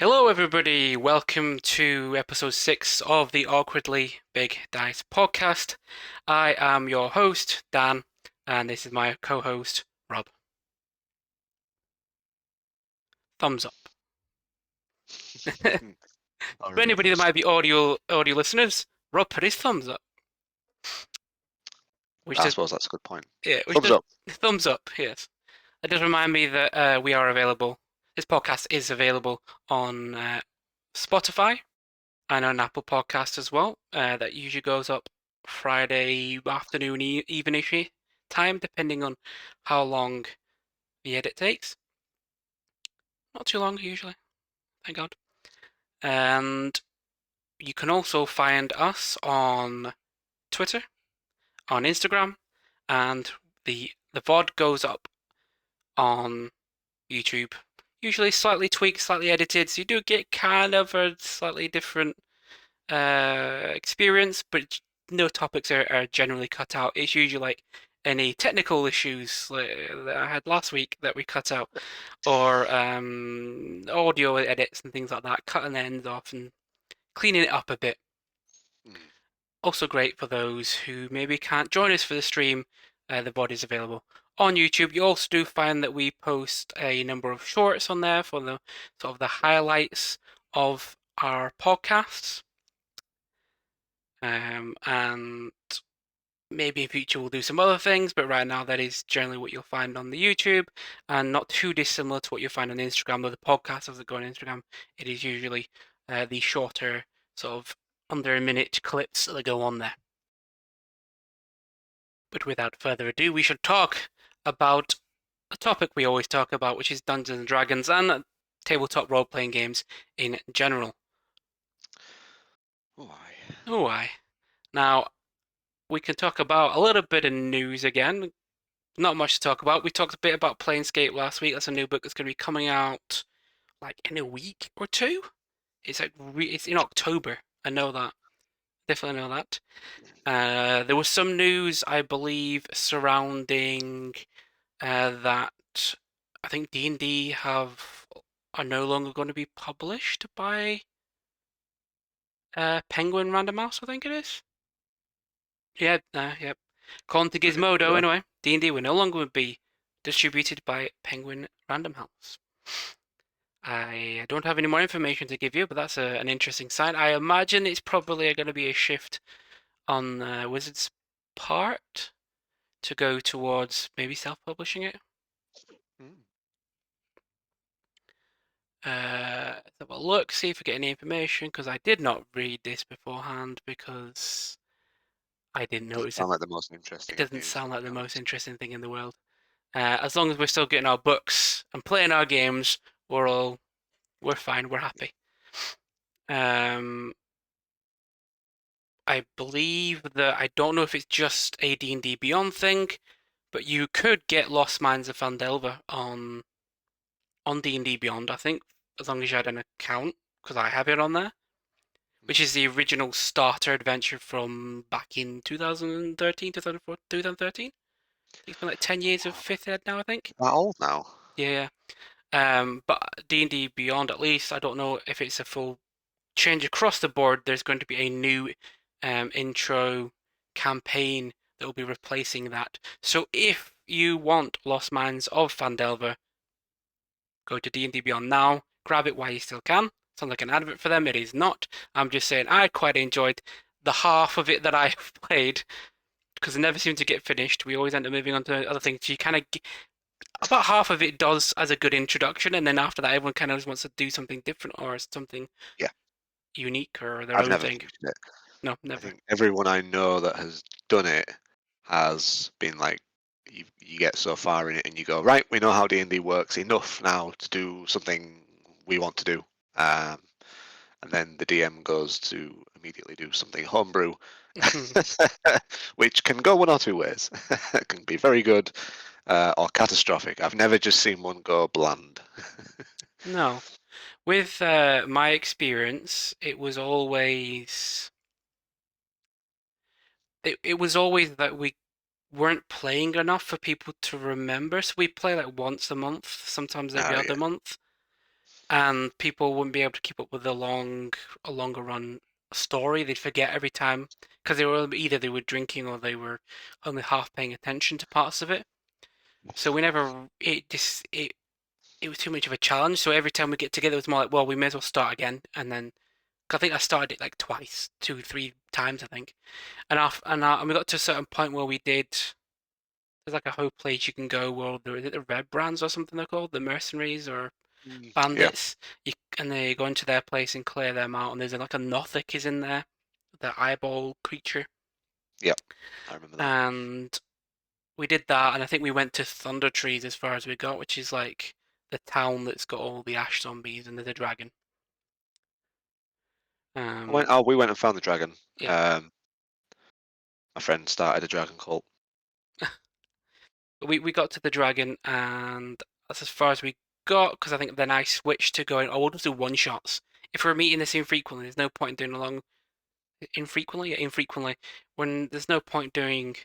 Hello, everybody. Welcome to episode 6 of the Awkwardly Big Dice podcast. I am your host, Dan, and this is my co host, Rob. Thumbs up. I For anybody that refuse. might be audio listeners, Rob put his thumbs up, which I does, suppose that's a good point. yeah, which Thumbs does, up. thumbs up, yes. It does remind me that we are available. This podcast is available on Spotify and on Apple Podcast as well. That usually goes up Friday afternoon, evenish time, depending on how long the edit takes. Not too long usually, thank God. And you can also find us on Twitter, on Instagram, and the VOD goes up on YouTube. Usually slightly tweaked, slightly edited, so you do get kind of a slightly different experience, but no topics are generally cut out. It's usually like any technical issues that I had last week that we cut out, or audio edits and things like that, cutting ends off and cleaning it up a bit. Mm. Also great for those who maybe can't join us for the stream. The body's available on YouTube. You also do find that we post a number of shorts on there for the sort of the highlights of our podcasts. And maybe in future we'll do some other things, but right now that is generally what you'll find on the YouTube, and not too dissimilar to what you'll find on Instagram. Though the podcast as it go on Instagram, it is usually the shorter, sort of under a minute clips that go on there. But without further ado, we should talk about a topic we always talk about, which is Dungeons and Dragons and tabletop role-playing games in general. Why? Oh, I. Now, we can talk about a little bit of news again. Not much to talk about. We talked a bit about Planescape last week. That's a new book that's going to be coming out like in a week or two. It's like it's in October. I know that. Definitely know that. There was some news, I believe, surrounding that I think D&D are no longer going to be published by Penguin Random House, I think it is. Yeah, yep. According to I didn't know Gizmodo, that. anyway, D&D will no longer be distributed by Penguin Random House. I don't have any more information to give you, but that's an interesting sign. I imagine it's probably going to be a shift on Wizards' part to go towards maybe self-publishing it. Mm. Let's have a look, see if we get any information, because I did not read this beforehand because I didn't Doesn't notice it. sound like the most It interesting of doesn't news, sound to like be the most honest. interesting thing in the world. As long as we're still getting our books and playing our games, we're fine, we're happy. Um, I believe that I don't know if it's just a D&D Beyond thing, but you could get Lost Mines of Phandelver on D&D Beyond, I think, as long as you had an account, because I have it on there, which Mm. is the original starter adventure from back in 2013, 2004, 2013. It's been like 10 years of Wow. 5th ed now, I think. That old now? Yeah. But D&D Beyond, at least, I don't know if it's a full change across the board. There's going to be a new intro campaign that will be replacing that. So if you want Lost Mines of Phandelver, go to D&D Beyond now. Grab it while you still can. Sounds like an advert for them. It is not. I'm just saying I quite enjoyed the half of it that I've played because it never seemed to get finished. We always end up moving on to other things. You kind of about half of it does as a good introduction, and then after that, everyone kind of just wants to do something different or something Yeah. unique or their I've own never thing. finished it. No, I never. think everyone I know that has done it has been like, you get so far in it and you go, right, we know how D&D works enough now to do something we want to do. Um, and then the DM goes to immediately do something homebrew, which can go one or two ways. It can be very good or catastrophic. I've never just seen one go bland. No. With my experience, it was always that we weren't playing enough for people to remember. So we play like once a month, sometimes every Oh other yeah. month. and people wouldn't be able to keep up with a longer run story. They'd forget every time because either they were drinking or they were only half paying attention to parts of it. So we never it was too much of a challenge. So every time we get together, it was more like, well, we may as well start again. And then I think I started it like twice, two, three times, I think. And we got to a certain point where we did. There's like a whole place you can go where is it the Red Brands or something they're called, the mercenaries or Yeah, bandits. And they go into their place and clear them out. And there's like a Nothic is in there, the eyeball creature. yeah, I remember that. And we did that, and I think we went to Thunder Trees as far as we got, which is like the town that's got all the ash zombies and there's a dragon. Um, We went and found the dragon. yeah, Um, my friend started a dragon cult. we got to the dragon, and that's as far as we got because I think then I switched to going, oh, we'll just do one shots. If we're meeting this infrequently, there's no point in doing a long infrequently. When there's no point doing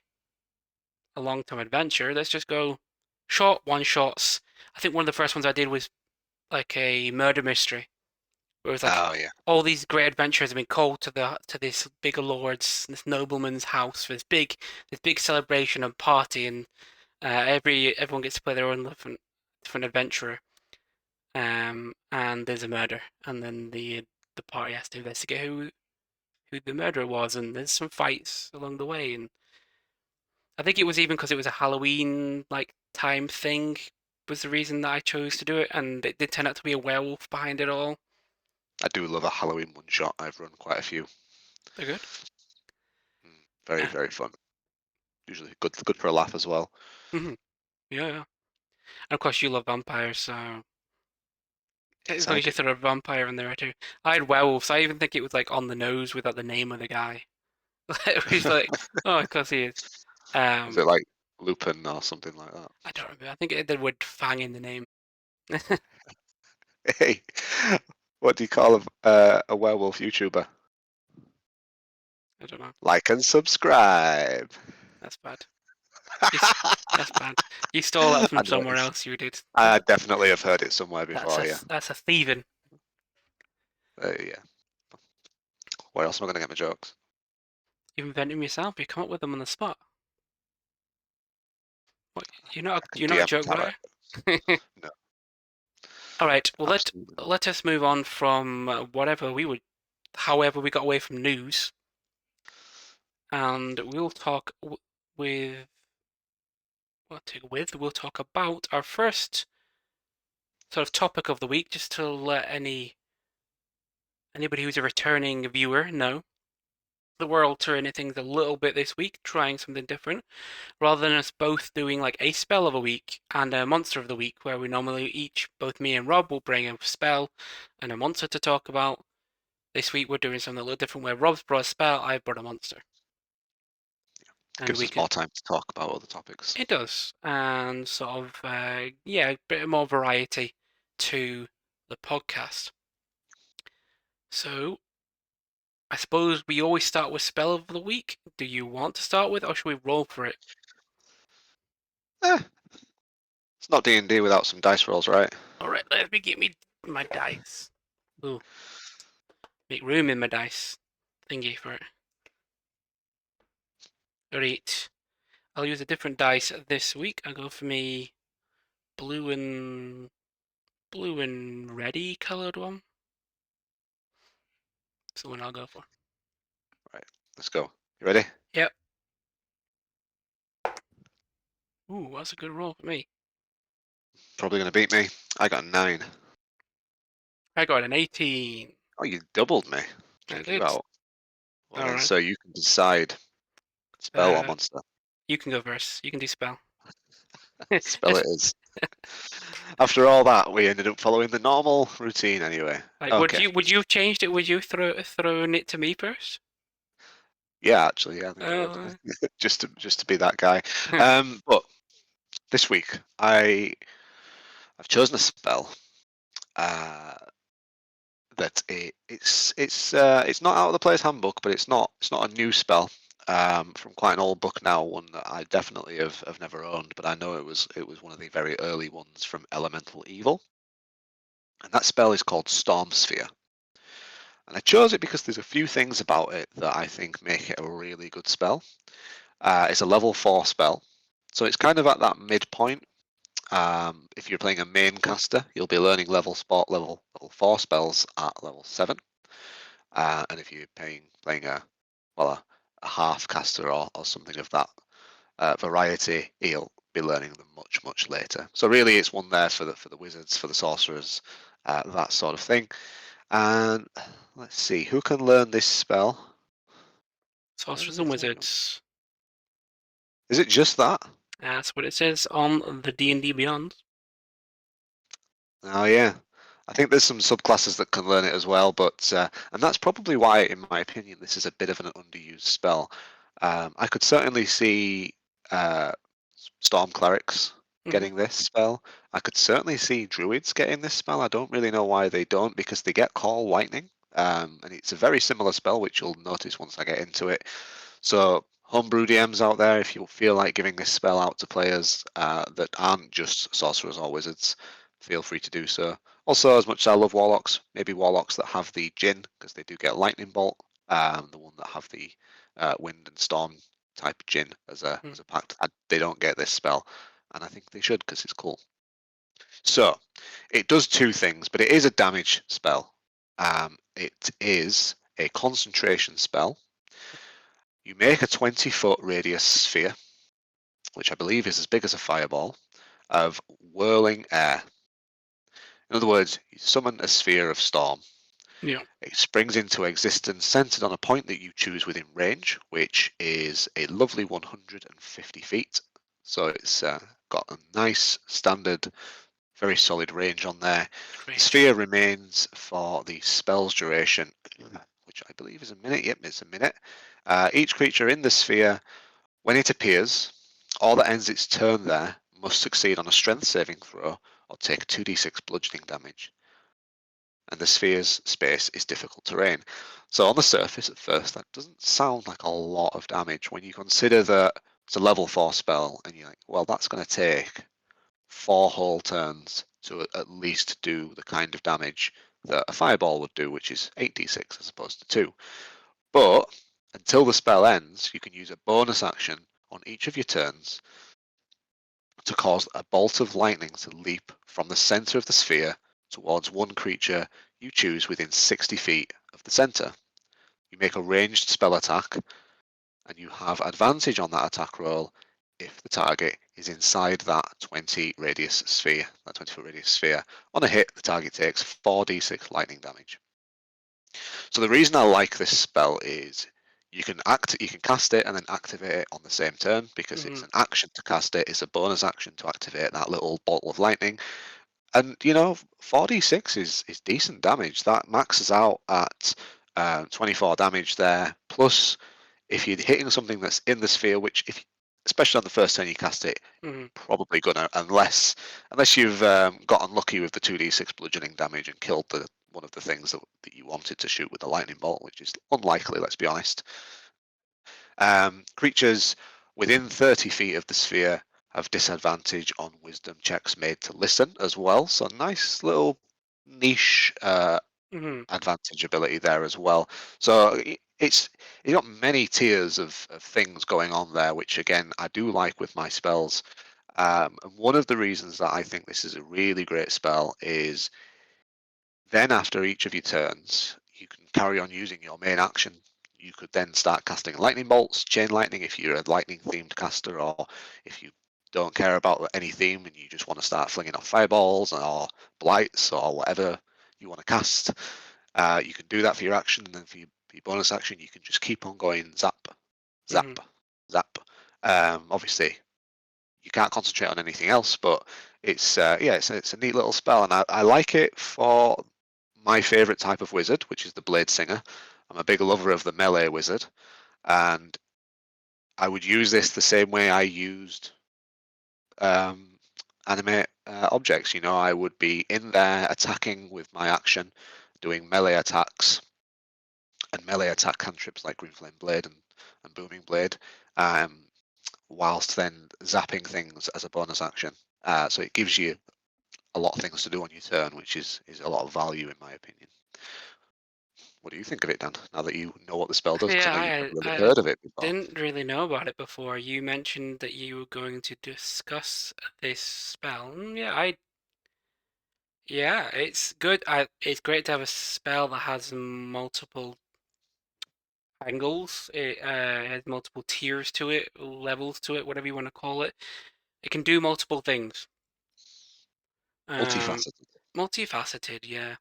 a long term adventure, let's just go short one shots. I think one of the first ones I did was like a murder mystery. Where it was like Oh yeah, all these great adventurers have been called to this bigger lord's, this nobleman's house for this big celebration and party, and everyone gets to play their own different adventurer. And there's a murder, and then the party has to investigate who the murderer was, and there's some fights along the way, and I think it was even because it was a Halloween like time thing was the reason that I chose to do it, and it did turn out to be a werewolf behind it all. I do love a Halloween one shot. I've run quite a few. They're good. Very Uh, very fun. Usually good for a laugh as well. mhm. Yeah, yeah. And of course, you love vampires, so as Yes, long I as you do. throw a vampire in there too. I had werewolves. I even think it was like on the nose without the name of the guy. It was like, oh, of course he is. Is it like Lupin or something like that? I don't remember. I think it had the word "fang" in the name. I Hey, what do you call a werewolf YouTuber? don't know. Like and subscribe. That's bad. You, that's bad. You stole that I from know it somewhere is. else. You did. I definitely have heard it somewhere That's before. Yeah. that's a thieving. Yeah. Where else am I going to get my jokes? You invent them yourself. You come up with them on the spot. What, I can you're not a DM joke Tarot. writer. No, All right. Well, absolutely not. let us move on from whatever we would, however we got away from news, and we'll talk with we'll talk about our first sort of topic of the week, just to let anybody who's a returning viewer know that we're altering things a little bit this week, trying something different, rather than us both doing like a spell of a week and a monster of the week, where we normally both me and Rob will bring a spell and a monster to talk about. This week we're doing something a little different, where Rob's brought a spell, I brought a monster, and Gives we us can. more time to talk about other topics. It does, and sort of yeah, a bit more variety to the podcast. So I suppose we always start with spell of the week. Do you want to start with, or should we roll for it? Eh, it's not D&D without some dice rolls, right? All right, let me get me my dice. Ooh, make room in my dice thingy for it. Alright, I'll use a different dice this week. I'll go for me blue and ready coloured one. That's the one I'll go for. Right, let's go. You ready? Yep. Ooh, that's a good roll for me. Probably going to beat me. I got a 9. I got an 18. Oh, you doubled me. I Check you did. out. Well All then, right. so you can decide spell or Uh, monster. you can go first. You can do spell. Spell it is. After all that, we ended up following the normal routine anyway. Like, Okay. would you have changed it? Would you thrown it to me first? Yeah, actually, yeah, I think I would. Uh, Just to be that guy. But this week I've chosen a spell uh, that it's not out of the player's handbook, but it's not a new spell. From quite an old book now, one that I definitely have never owned, but I know it was one of the very early ones from Elemental Evil. and that spell is called Storm Sphere. And I chose it because there's a few things about it that I think make it a really good spell. It's a level 4 spell, so it's kind of at that midpoint. If you're playing a main caster, you'll be learning level 4 spells at level 7. And if you're playing a half caster or something of that variety, you'll be learning them much later. So really, it's one there for the wizards, for the sorcerers, that sort of thing. And let's see, who can learn this spell? Where Sorcerers does and it say? Wizards. Is it just that? That's what it says on the D&D Beyond. Oh yeah, I think there's some subclasses that can learn it as well, but and that's probably why, in my opinion, this is a bit of an underused spell. I could certainly see uh, Storm Clerics Hmm. getting this spell. I could certainly see Druids getting this spell. I don't really know why they don't, because they get Call Lightning, and it's a very similar spell, which you'll notice once I get into it. So, homebrew DMs out there, if you feel like giving this spell out to players that aren't just sorcerers or wizards, feel free to do so. Also, as much as I love warlocks, maybe warlocks that have the Jinn, because they do get Lightning Bolt, the one that have the Wind and Storm type Jinn as a pact, they don't get this spell, and I think they should because it's cool. So, it does two things, but it is a damage spell. It is a concentration spell. You make a 20-foot radius sphere, which I believe is as big as a fireball, of whirling air. In other words, you summon a sphere of storm. Yeah. It springs into existence centered on a point that you choose within range, which is a lovely 150 feet. So it's got a nice, standard, very solid range on there. The Range. sphere remains for the spell's duration, which I believe is a minute. Yep, it's a minute. Each creature in the sphere, when it appears, all that ends its turn there must succeed on a strength saving throw or take 2d6 bludgeoning damage. And the sphere's space is difficult terrain. So on the surface, at first, that doesn't sound like a lot of damage. When you consider that it's a level 4 spell, and you're like, well, that's going to take 4 whole turns to at least do the kind of damage that a fireball would do, which is 8d6 as opposed to 2. But until the spell ends, you can use a bonus action on each of your turns to cause a bolt of lightning to leap from the center of the sphere towards one creature you choose within 60 feet of the center. You make a ranged spell attack, and you have advantage on that attack roll if the target is inside that 20 radius sphere, that 20-foot radius sphere. On a hit, the target takes 4d6 lightning damage. So the reason I like this spell is you can cast it and then activate it on the same turn because it's Hmm. an action to cast it. It's a bonus action to activate that little bolt of lightning. And 4d6 is decent damage. That maxes out at 24 damage there. Plus, if you're hitting something that's in the sphere, which if especially on the first turn you cast it, Hmm. probably gonna unless you've got unlucky with the 2d6 bludgeoning damage and killed one of the things that you wanted to shoot with the lightning bolt, which is unlikely, let's be honest. Creatures within 30 feet of the sphere have disadvantage on wisdom checks made to listen as well. So nice little niche Hmm. advantage ability there as well. So it's you got many tiers of things going on there, which again I do like with my spells. And one of the reasons that I think this is a really great spell is then after each of your turns, you can carry on using your main action. You could then start casting lightning bolts, chain lightning if you're a lightning themed caster, or if you don't care about any theme and you just want to start flinging off fireballs or blights or whatever you want to cast. You can do that for your action, and then for your bonus action, you can just keep on going zap, Hmm. zap, zap. Obviously, you can't concentrate on anything else, but it's a neat little spell, and I like it for my favorite type of wizard, which is the Blade Singer. I'm a big lover of the melee wizard, and I would use this the same way I used um, animate objects. I would be in there attacking with my action, doing melee attacks and melee attack cantrips like Green Flame Blade and Booming Blade, whilst then zapping things as a bonus action. So it gives you a lot of things to do on your turn, which is a lot of value in my opinion. What do you think of it, Dan? Now that you know what the spell does, because I Yeah, know you've never really I heard of it before. didn't really know about it before. You mentioned that you were going to discuss this spell. Yeah, it's good. It's great to have a spell that has multiple angles. It has multiple tiers to it, levels to it, whatever you want to call it. It can do multiple things. Um, Multifaceted. multifaceted, yeah.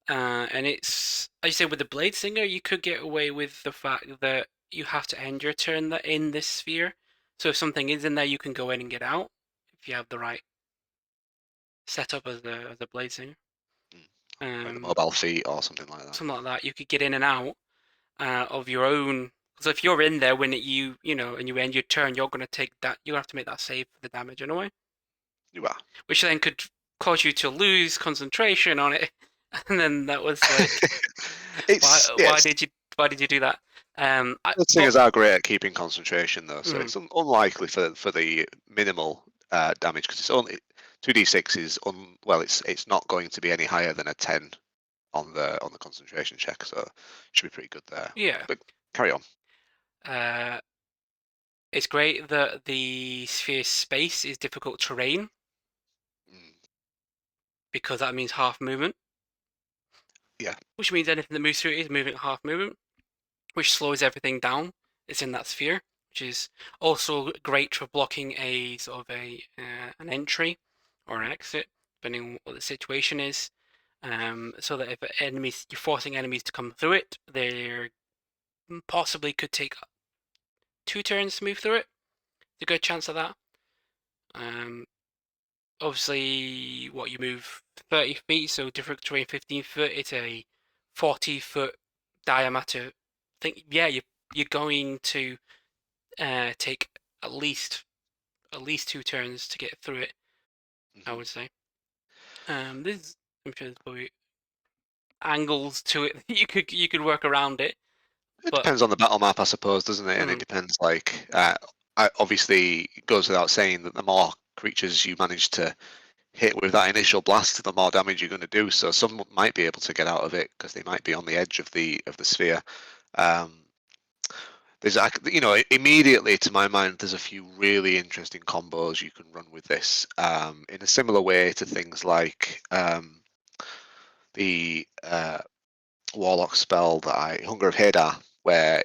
And it's, as you say, with the Blade Singer, you could get away with the fact that you have to end your turn in this sphere. So if something is in there, you can go in and get out if you have the right setup as the Blade Singer. Mm. Like the Um, mobile feet or something like that. something like that. You could get in and out of your own. Because if you're in there when and you end your turn, you're gonna take that. You have to make that save for the damage anyway, You are. which then could cause you to lose concentration on it. And then that was like, why It's why yes. did you why did you do that? The But singers are great at keeping concentration though, so mm, it's unlikely for the minimal damage because it's only 2d6 is well, it's not going to be any higher than a 10 on the concentration check, so it should be pretty good there. yeah, But carry on. uh, it's great that the sphere space is difficult terrain Mm, because that means half movement, yeah. which means anything that moves through it is moving at half movement, which slows everything down. It's in that sphere, which is also great for blocking a sort of a an entry or an exit, depending on what the situation is. So that if you're forcing enemies to come through it, they possibly could take 2 turns to move through it. There's a good chance of that. Um, Obviously, what you move 30 feet, so different terrain 15 foot. It's a 40-foot diameter. Yeah, you're going to take at least 2 turns to get through it. I Hmm. would say. There's I'm sure there's probably angles to it that you could work around it, It but depends on the battle map, I suppose, doesn't it? And it mm, depends, like, obviously, it goes without saying that the more creatures you manage to hit with that initial blast, the more damage you're going to do. So some might be able to get out of it because they might be on the edge of the sphere. Um, immediately to my mind, there's a few really interesting combos you can run with this. In a similar way to things like the warlock spell Hunger of Hadar, where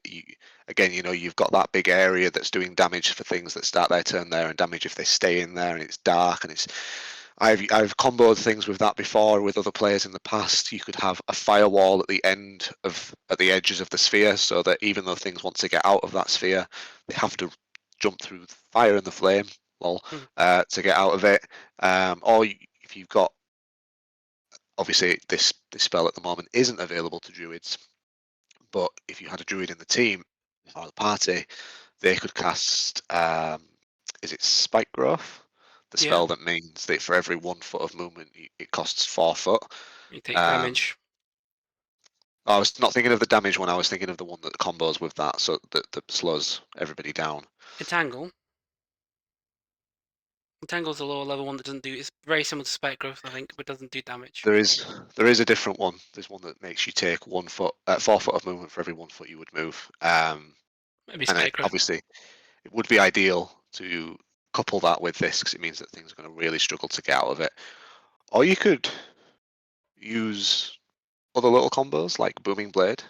again, you've got that big area that's doing damage for things that start their turn there and damage if they stay in there and it's dark and it's I've comboed things with that before with other players in the past. You could have a firewall at the edges of the sphere, so that even though things want to get out of that sphere, they have to jump through the fire and the flame, lol, mm, to get out of it. If you've got obviously this spell at the moment isn't available to druids, but if you had a druid in the team or the party, they could cast is it spike growth? The yeah, spell that means that for every 1 foot of movement, it costs 4 foot. you take Um, damage. I was not thinking of the damage one. I was thinking of the one that combos with that, so that slows everybody down. Entangle. Entangle's a lower level one that doesn't do. It's very similar to Spike Growth, I think, but doesn't do damage. There is a different one. There's one that makes you take 1 foot, 4 foot of movement for every 1 foot you would move. Maybe And Spike Growth. obviously, it would be ideal to couple that with this because it means that things are going to really struggle to get out of it. Or you could use other little combos like Booming Blade.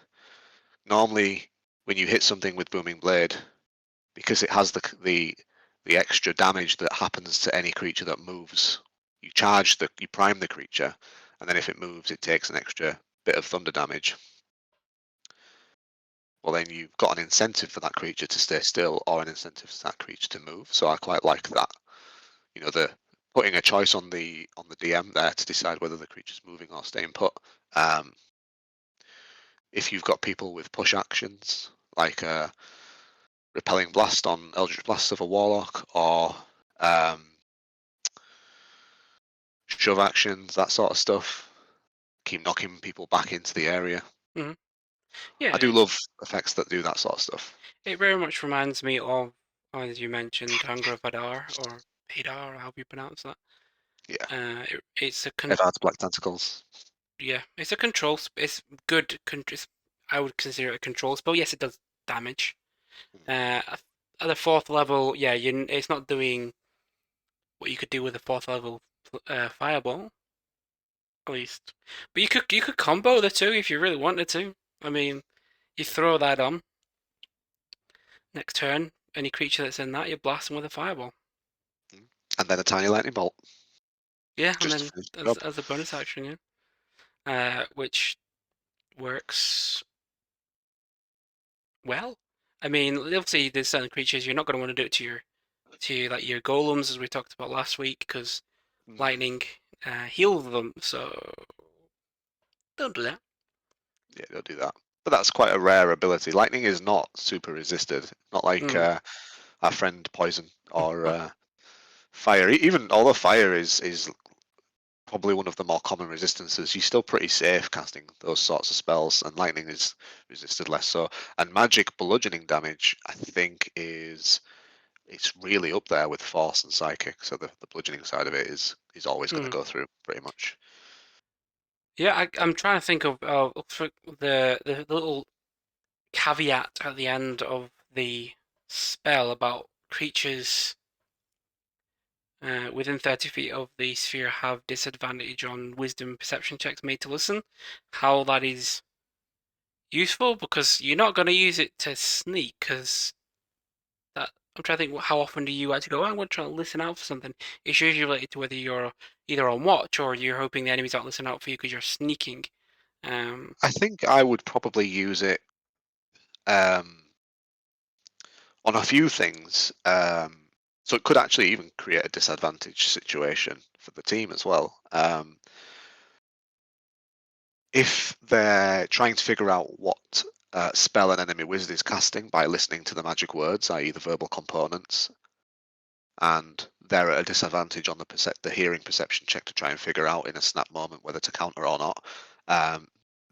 Normally, when you hit something with Booming Blade, because it has the extra damage that happens to any creature that moves, you prime the creature, and then if it moves, it takes an extra bit of thunder damage. Well, then you've got an incentive for that creature to stay still, or an incentive for that creature to move. So I quite like that. The putting a choice on the DM there to decide whether the creature's moving or staying put. Um, if you've got people with push actions, like repelling blast on Eldritch Blast of a Warlock, or um, shove actions, that sort of stuff, keep knocking people back into the area. Hmm. I Yeah, do love effects that do that sort of stuff. it very much reminds me of, as you mentioned, Hunger of Hadar, or Hadar, or however you pronounce that. Yeah. It's a Advanced black tentacles. yeah, it's a control. It's good. I would consider it a control spell. Yes, it does damage. Mm. At the fourth level, yeah, it's not doing what you could do with a fourth level fireball, at least. But you could combo the two if you really wanted to. I mean, you throw that on next turn. Any creature that's in that, you blast them with a fireball. Mm. And then a tiny lightning bolt Yeah, and just to then finish the as job. as a bonus action, yeah, which works well. I mean, obviously, there's certain creatures you're not going to want to do it to like your golems, as we talked about last week, because Mm. lightning heals them. So don't do that. Yeah, don't do that. But that's quite a rare ability. Lightning is not super resisted. Not like Mm. our friend poison or fire. Even although fire is probably one of the more common resistances, you're still pretty safe casting those sorts of spells, and lightning is resisted less so. And magic bludgeoning damage, I think, is it's really up there with force and psychic. So the bludgeoning side of it is always going to Mm. go through pretty much. Yeah, I'm trying to think of for the little caveat at the end of the spell about creatures within 30 feet of the sphere have disadvantage on wisdom perception checks made to listen. How that is useful because you're not going to use it to sneak because that I'm trying to think how often do you actually go, I'm going to try to listen out for something. It's usually related to whether you're either on watch or you're hoping the enemies aren't listening out for you because you're sneaking. Um, I think I would probably use it um, on a few things. So it could actually even create a disadvantage situation for the team as well. If they're trying to figure out what spell an enemy wizard is casting by listening to the magic words, i.e., the verbal components, and they're at a disadvantage on the hearing perception check to try and figure out in a snap moment whether to counter or not, um,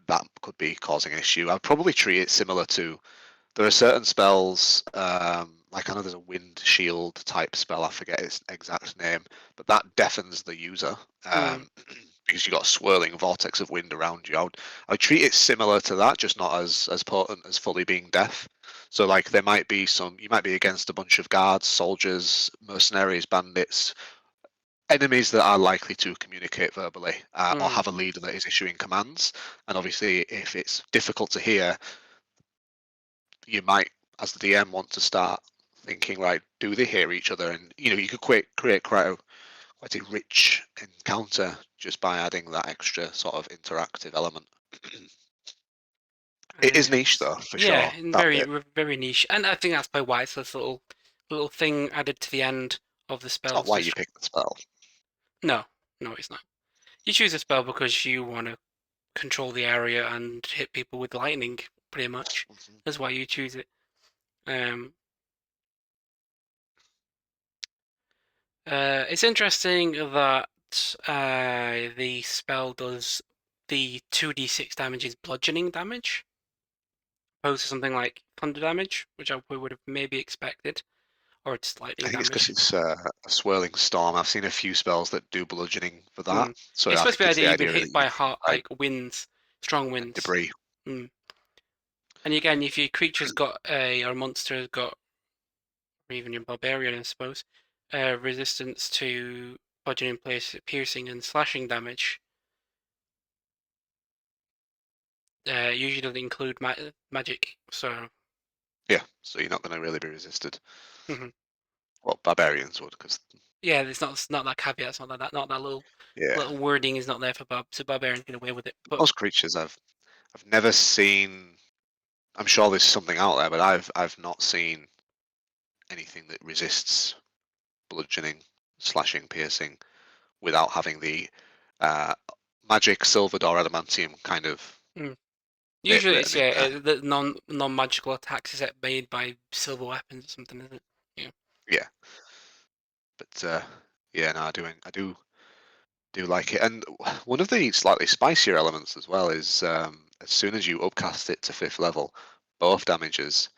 that could be causing an issue. I'd probably treat it similar to there are certain spells, like I know there's a wind shield type spell, I forget its exact name, but that deafens the user mm, because you've got a swirling vortex of wind around you. I would treat it similar to that, just not as potent as fully being deaf. So like there might be you might be against a bunch of guards, soldiers, mercenaries, bandits, enemies that are likely to communicate verbally or mm. have a leader that is issuing commands. And obviously, if it's difficult to hear, you might, as the DM, want to start thinking, right, do they hear each other? And you could create quite a rich encounter just by adding that extra sort of interactive element. It is niche though, for Yeah, sure. and That bit. very niche, and I think that's probably why it's this little thing added to the end of the It's not spells. why you pick the spell. No, no, it's not. You choose a spell because you want to control the area and hit people with lightning, pretty much. Mhm. That's why you choose it. Um, it's interesting that the spell does the 2d6 damage is bludgeoning damage, opposed to something like thunder damage, which I would have maybe expected, or it's I lightning think it's because damage. it's a swirling storm. I've seen a few spells that do bludgeoning for that. Mm. So It's I supposed to think be the it's idea the you've been idea that hit you by can hard, like like winds, strong and winds. debris. Mm. And again, if your creature's got a or monster's got, or even your barbarian, I suppose, resistance to bludgeoning, place, piercing, and slashing damage, usually doesn't include magic. So, Yeah, so you're not going to really be resisted. mhm. Well, barbarians would, because Yeah, it's not that caveat. It's not that yeah, little wording is not there for so barbarians get away with it. But most creatures I've never seen. I'm sure there's something out there, but I've not seen anything that resists bludgeoning, slashing, piercing without having the uh, magic, silvered, or adamantium kind of mm. bit Usually written it's in there. the non-magical attacks is made by silver weapons or something, isn't it? Yeah. Yeah, but yeah, no, I do like it. And one of the slightly spicier elements as well is as soon as you upcast it to 5th level, both damages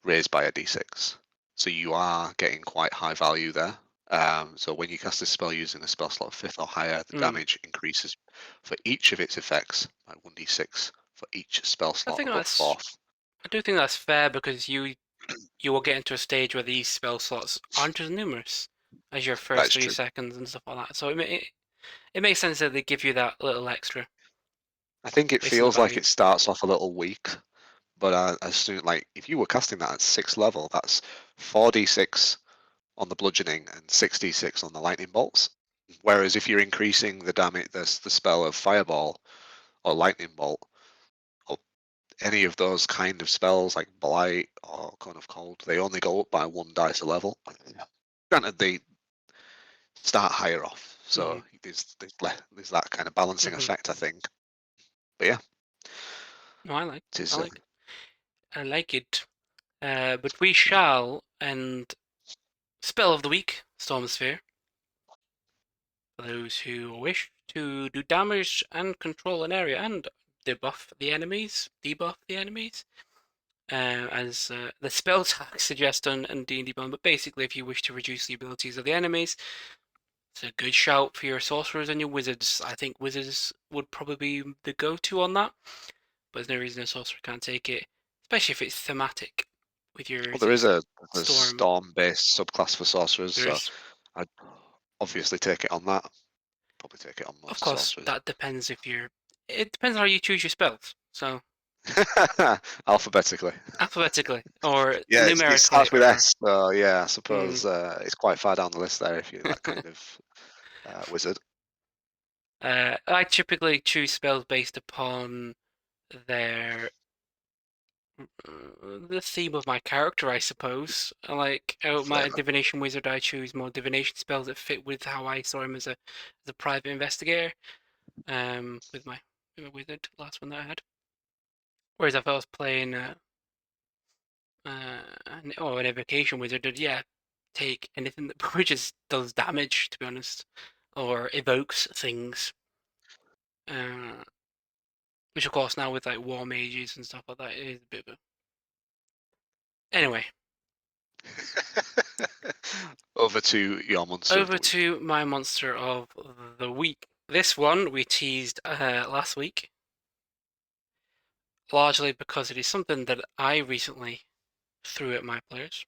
raised by a d6. So you are getting quite high value there. So when you cast this spell using a spell slot of 5th or higher, the Mm. damage increases for each of its effects by 1d6 for each spell I slot think above that's 4th. I do think that's fair because you will get into a stage where these spell slots aren't as numerous as your That first is three true. seconds and stuff like that. So it makes sense that they give you that little extra I think it based on the feels like value. it starts off a little weak, but as soon like if you were casting that at 6th level, that's 4d6 on the bludgeoning and 6d6 on the lightning bolts. Whereas if you're increasing the damage, the spell of fireball or lightning bolt, or any of those kind of spells like blight or cone of cold, they only go up by 1 dice a level. Granted, they start higher off, Mm-hmm. so there's that kind of balancing Mm-hmm. effect, I think. But yeah, No, it I is. like, I like it. But we shall end spell of the week, Storm Sphere. For those who wish to do damage and control an area and debuff the enemies, as the spell tag suggests on D&D Beyond. But basically, if you wish to reduce the abilities of the enemies, it's a good shout for your sorcerers and your wizards. I think wizards would probably be the go-to on that, but there's no reason a sorcerer can't take it, especially if it's thematic. With your Well, is there it is a storm? storm-based subclass for sorcerers, There so is, I'd obviously take it on that. Probably take it on of most course, sorcerers. that depends if you're. It depends on how you choose your spells. So Alphabetically. alphabetically or Yeah, it numerically starts with or S, so yeah, I mm, suppose it's quite far down the list there if you're that kind of wizard. I typically choose spells based upon their the theme of my character, I suppose. Like my Flavor. divination wizard, I choose more divination spells that fit with how I saw him as a private investigator. With my wizard, last one that I had. Whereas if I was playing an evocation wizard, I'd, yeah, take anything that just does damage, to be honest, or evokes things. Uh, which of course now with like war mages and stuff like that is a bit of a. Anyway, Over to your monster of the over week. to my monster of the week. This one we teased last week, largely because it is something that I recently threw at my players.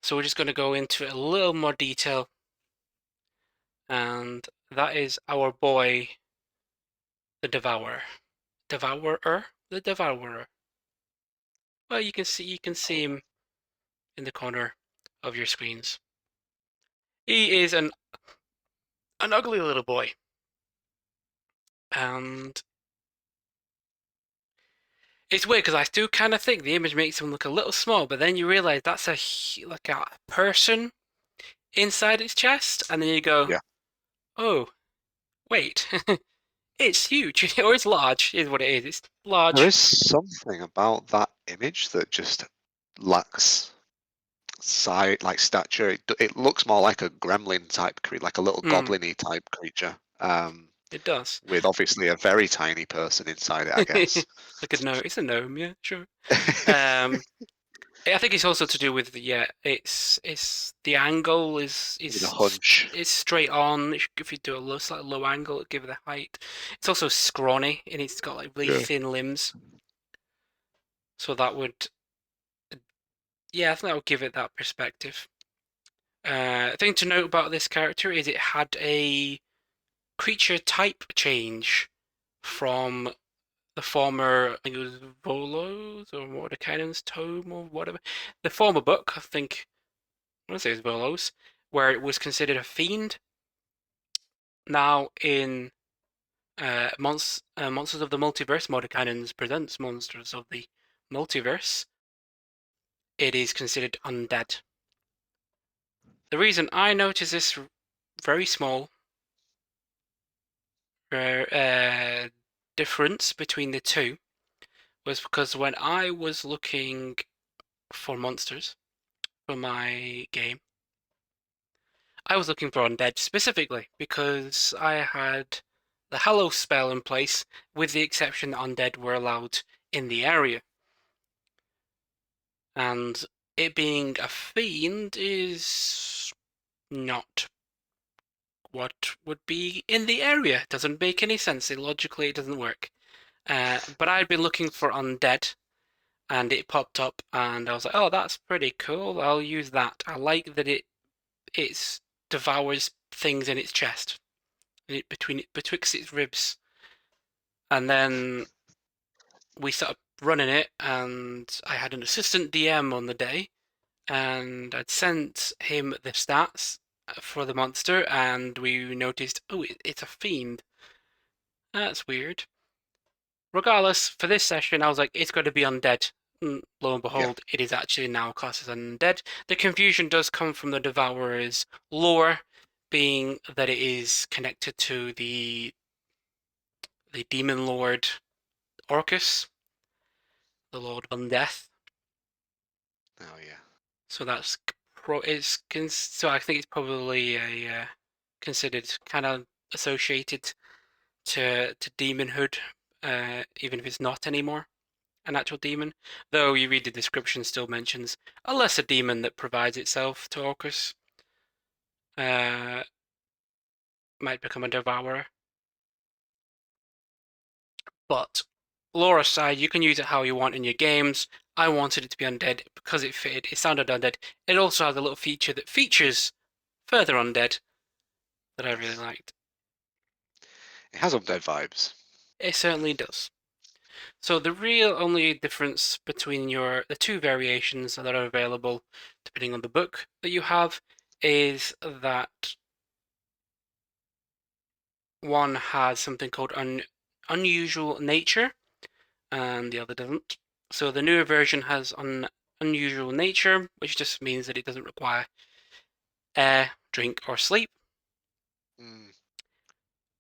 So we're just going to go into a little more detail, and that is our boy, the Devourer. The Devourer. Well, you can see him in the corner of your screens. He is an ugly little boy, and it's weird because I do kind of think the image makes him look a little small, but then you realize that's like a person inside its chest, and then you go, Yeah. oh wait, it's huge or it's large, is what it is. It's There large. is something about that image that just lacks like stature. It looks more like a gremlin type creature, like a little Hmm, goblin-y type creature. it does. With obviously a very tiny person inside it, I guess. Like a gnome. It's a gnome, yeah, sure. Um, I think it's also to do with yeah, it's the angle With a hunch. is straight on. If you do a slightly low angle, it'll give it a height. It's also scrawny and it's got like really Yeah. thin limbs, so that would yeah, I think that would give it that perspective. Thing to note about this character is it had a creature type change from the former, I think it was Volos or Mordecai's Tome or whatever. The former book, I think, I want to say it's Volos, where it was considered a fiend. Now in Monsters of the Multiverse, Mordecai's presents Monsters of the Multiverse, it is considered undead. The reason I noticed this very small uh, difference between the two was because when I was looking for monsters for my game, I was looking for undead specifically because I had the Hallow spell in place, with the exception that undead were allowed in the area. And it being a fiend is not what would be in the area. It doesn't make any sense. Logically, it doesn't work. But I'd been looking for undead, and it popped up, and I was like, "Oh, that's pretty cool. I'll use that." I like that it devours things in its chest, betwixt its ribs, and then we started running it, and I had an assistant DM on the day, and I'd sent him the stats for the monster, and we noticed, oh, it's a fiend. That's weird. Regardless, for this session, I was like, it's going to be undead. Lo and Yeah. behold, it is actually now classed as undead. The confusion does come from the Devourers lore, being that it is connected to the demon lord Orcus, the lord of undeath. Oh yeah. So that's so I think it's probably a considered kind of associated to demonhood, even if it's not anymore an actual demon. Though you read the description, still mentions a lesser demon that provides itself to Orcus. Uh, might become a devourer. But lore aside, you can use it how you want in your games. I wanted it to be undead because it fitted. It sounded undead. It also has a little feature that features further undead that I really Nice. liked. It has undead vibes. It certainly does. So the real only difference between the two variations that are available, depending on the book that you have, is that one has something called unusual nature, and the other doesn't. So the newer version has unusual nature, which just means that it doesn't require air, drink, or sleep. Mm.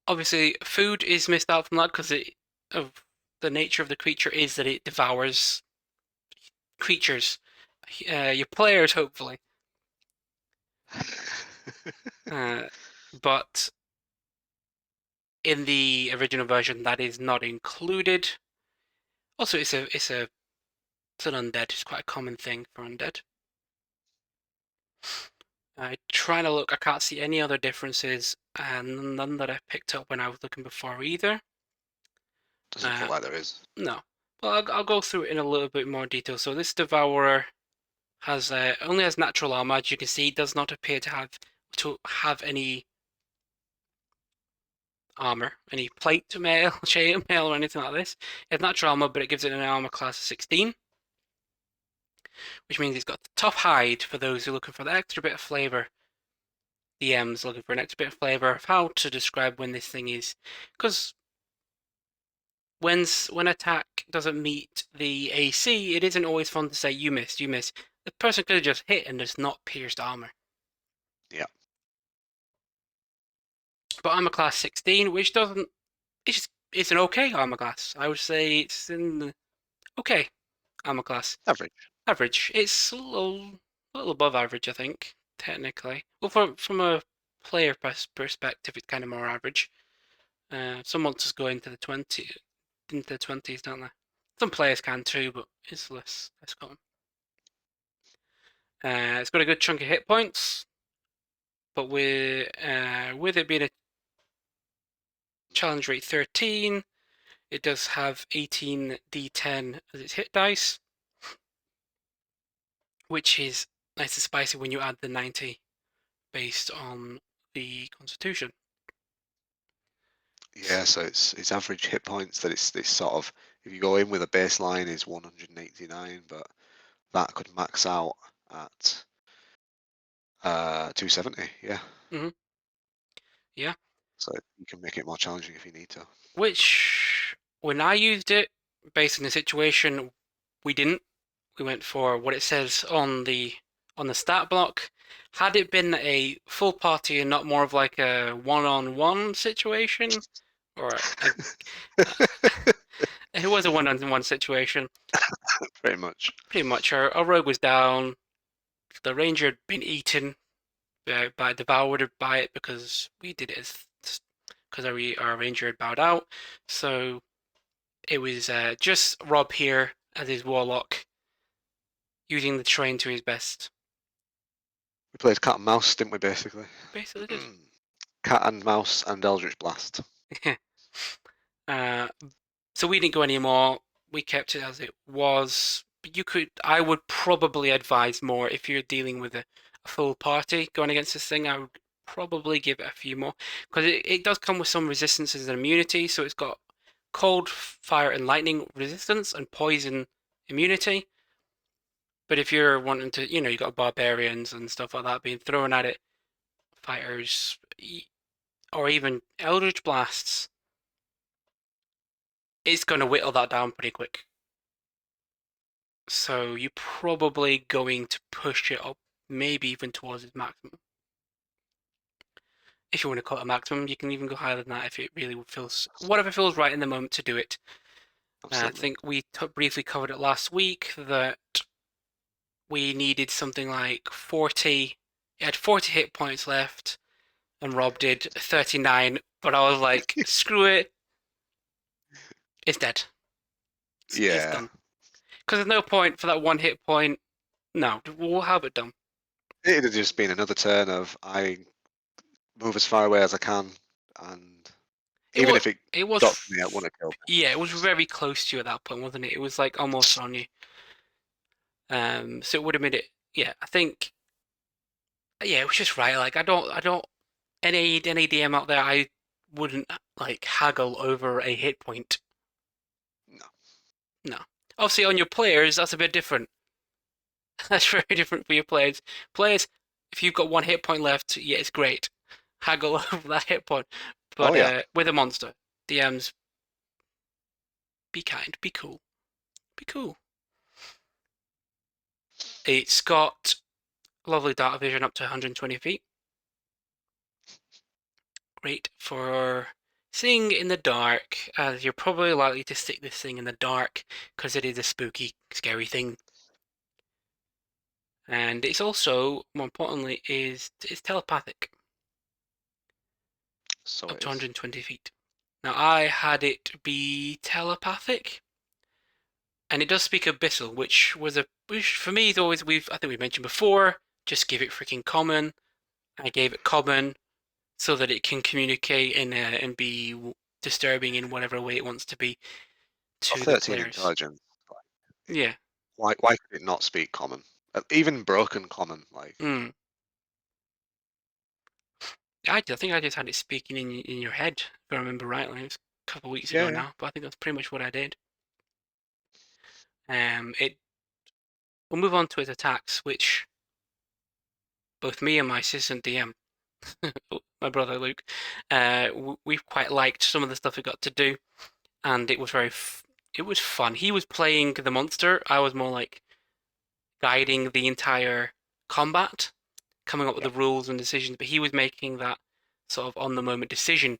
Obviously, food is missed out from that because of the nature of the creature is that it devours creatures, your players, hopefully. Uh, but in the original version, that is not included. Also, it's an undead. It's quite a common thing for undead. I trying to look. I can't see any other differences, and none that I picked up when I was looking before either. Doesn't Uh, look like there is. no. Well, I'll go through it in a little bit more detail. So this Devourer has only has natural armor. As you can see, does not appear to have any armor, any plate mail, chain mail, or anything like this. It has natural armor, but it gives it an armor class of 16, which means it's got the top hide for those who are looking for the extra bit of flavor. DMs looking for an extra bit of flavor of how to describe when this thing is, because when attack doesn't meet the AC, it isn't always fun to say you missed, you missed. The person could have just hit and just not pierced armor. Yeah. But armor class 16, which doesn't, it's an okay armor class. I would say it's in the okay armor class. Average. Average. It's a little above average, I think, technically. Well, from a player perspective, it's kind of more average. Some monsters go into the 20s, don't they? Some players can too, but it's less common. It's got a good chunk of hit points, but with it being a challenge rate 13, it does have 18 d10 as its hit dice, which is nice and spicy when you add the 90 based on the Constitution. Yeah, so it's average hit points that it's sort of, if you go in with a baseline is 189, but that could max out at 270. Yeah. Hmm. Yeah, So you can make it more challenging if you need to. which when I used it, based on the situation, we didn't. We went for what it says on the stat block. Had it been a full party and not more of like a one-on-one situation, or uh, it was a one-on-one situation. Pretty much. Pretty much, our rogue was down. The ranger had been eaten devoured by it because we did it because our ranger had bowed out. So it was just Rob here as his warlock using the terrain to his best. We played cat and mouse, didn't we? Basically, Basically did. cat and mouse and Eldritch Blast. uh, so we didn't go anymore. We kept it as it was. But I would probably advise more if you're dealing with a full party going against this thing. I would probably give it a few more because it does come with some resistances and immunity. So it's got cold, fire, and lightning resistance and poison immunity. But if you're wanting to, you got barbarians and stuff like that being thrown at it, fighters, or even Eldritch Blasts, it's going to whittle that down pretty quick. So you're probably going to push it up, maybe even towards its maximum. If you want to call it a maximum, you can even go higher than that if it really feels, whatever feels right in the moment to do it. I Absolutely. think we briefly covered it last week that we needed something like 40. It had 40 hit points left, and Rob did 39. But I was like, screw it, it's dead. It's Yeah. done. Because there's no point for that one hit point. No, we'll have it done. It'd have just been another turn of I move as far away as I can, and It even was. if it It was. got to me, I wouldn't have killed me. Yeah, it was very close to you at that point, wasn't it? It was like almost on you. So it would have made it. Yeah, I think. Yeah, it was just right. Like I don't. Any DM out there, I wouldn't like haggle over a hit point. No. No. Obviously, on your players, that's a bit different. That's very different for your players. Players, if you've got one hit point left, yeah, it's great. Haggle over that hit point. Oh But yeah. with a monster, DMs, be kind, be cool, be cool. It's got lovely data vision up to 120 feet. Great for seeing in the dark, as you're probably likely to stick this thing in the dark because it is a spooky, scary thing. And it's also, more importantly, it's telepathic So up it to is. 120 feet. Now I had it be telepathic, and it does speak Abyssal, which for me is always I think we mentioned before. Just give it freaking common. I gave it common so that it can communicate and be disturbing in whatever way it wants to be Got to the 13 players. intelligence. Yeah. Why could it not speak common? Even broken common, like Mm. I think I just had it speaking in your head, if I remember rightly. It was a couple of weeks yeah, ago yeah. now, but I think that's pretty much what I did. It We'll move on to its attacks, which both me and my assistant DM, my brother Luke, we've quite liked some of the stuff it got to do, and it was it was fun. He was playing the monster. I was more like guiding the entire combat, coming up with Yeah. the rules and decisions, but he was making that sort of on the moment decision.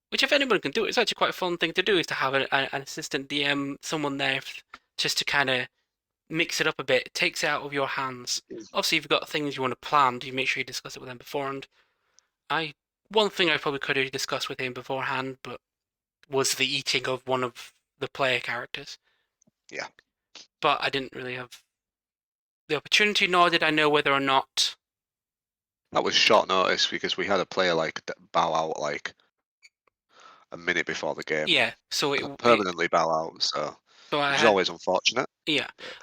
Which, if anyone can do it, it's actually quite a fun thing to do. Is to have an assistant DM, someone there, just to kind of mix it up a bit. It takes it out of your hands. Obviously, if you've got things you want to plan, you make sure you discuss it with them beforehand. I One thing I probably could have discussed with him beforehand, but was the eating of one of the player characters. Yeah. But I didn't really have the opportunity, nor did I know whether or not. That was short notice because we had a player like bow out like a minute before the game. Yeah, Permanently bow out, so so I which is had always unfortunate. yeah, But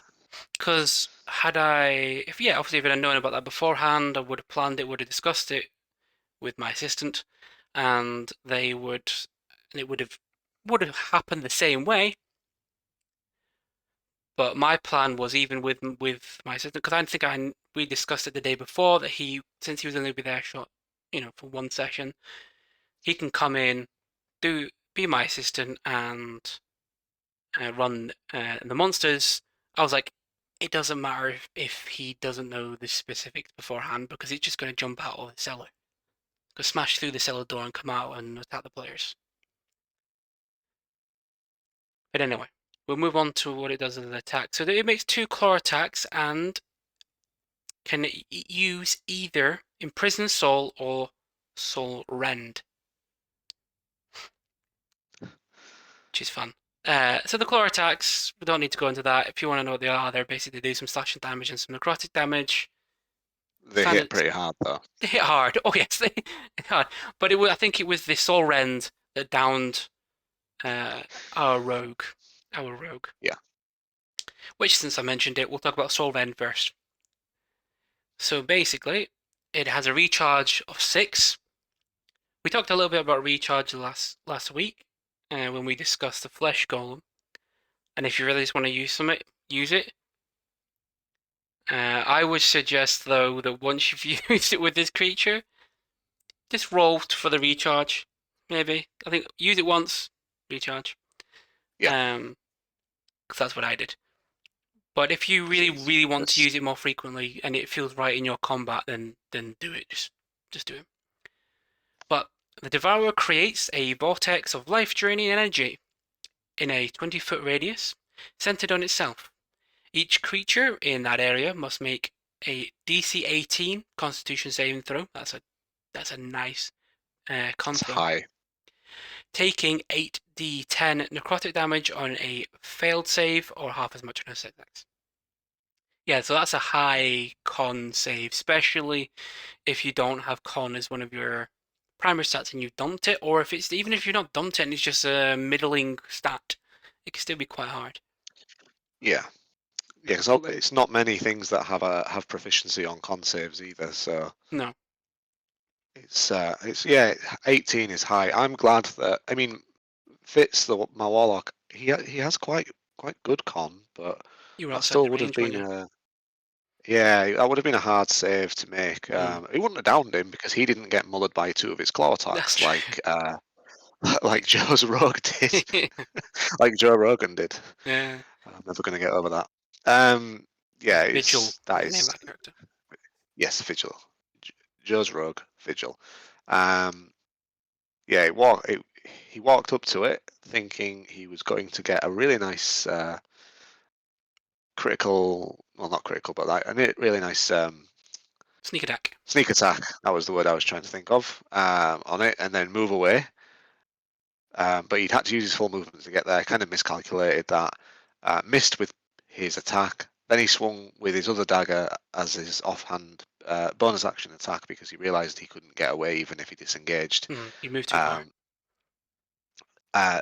because had I if yeah obviously if I'd known about that beforehand, I would have planned it, would have discussed it with my assistant, and it would have happened the same way. But my plan was even with my assistant because I think we discussed it the day before that since he was only be there short, for one session, he can come in, be my assistant and run the monsters. I was like, it doesn't matter if he doesn't know the specifics beforehand because it's just going to jump out of the cellar, go smash through the cellar door and come out and attack the players. But anyway, we'll move on to what it does as an attack. So it makes two claw attacks and can use either Imprison Soul or Soul Rend, which is fun. So the claw attacks, we don't need to go into that. If you want to know what they are, they're basically do some slashing damage and some necrotic damage. They Found hit it pretty hard though. they hit hard. Oh yes, they hit hard. But I think it was the Soul Rend that downed uh, our rogue, our rogue. Yeah. Which, since I mentioned it, we'll talk about Soul Rend first. So basically, it has a recharge of 6. We talked a little bit about recharge last week when we discussed the Flesh Golem. And if you really just want to use it. I would suggest though that once you've used it with this creature, just roll for the recharge. Maybe I think use it once, recharge. Yeah. Because that's what I did. But if you really, Because really want to use it more frequently and it feels right in your combat, then do it. Just do it. But the Devourer creates a vortex of life-draining energy in a 20-foot radius, centered on itself. Each creature in that area must make a DC 18 Constitution saving throw. That's a nice con it's throw. high. Taking 8d10 necrotic damage on a failed save or half as much on a success. Yeah, so that's a high con save, especially if you don't have con as one of your primary stats and you've dumped it, or if it's even if you're not dumped it and it's just a middling stat, it can still be quite hard. Yeah. Yeah, because it's not many things that have proficiency on con saves either. So No, it's yeah, 18 is high. I'm glad that Fitz my warlock. He has quite good con, but you were that outside still the would have range, weren't been you? a yeah, that would have been a hard save to make. Mm, He wouldn't have downed him because he didn't get mullered by 2 of his claw that's attacks true. like Joe's Rogue did, like Joe Rogan did. Yeah, I'm never going to get over that. Um, yeah, Vigil that is the name is of that character. yes, Vigil. Joe's Rogue, Vigil. Um, yeah, he walked up to it thinking he was going to get a really nice critical, well, not critical, but like a really nice Sneak attack. sneak attack. That was the word I was trying to think of on it, and then move away. But he'd had to use his full movement to get there. Kind of miscalculated that. Missed with his attack. Then he swung with his other dagger as his offhand bonus action attack because he realised he couldn't get away even if he disengaged. You moved too far. Um, uh,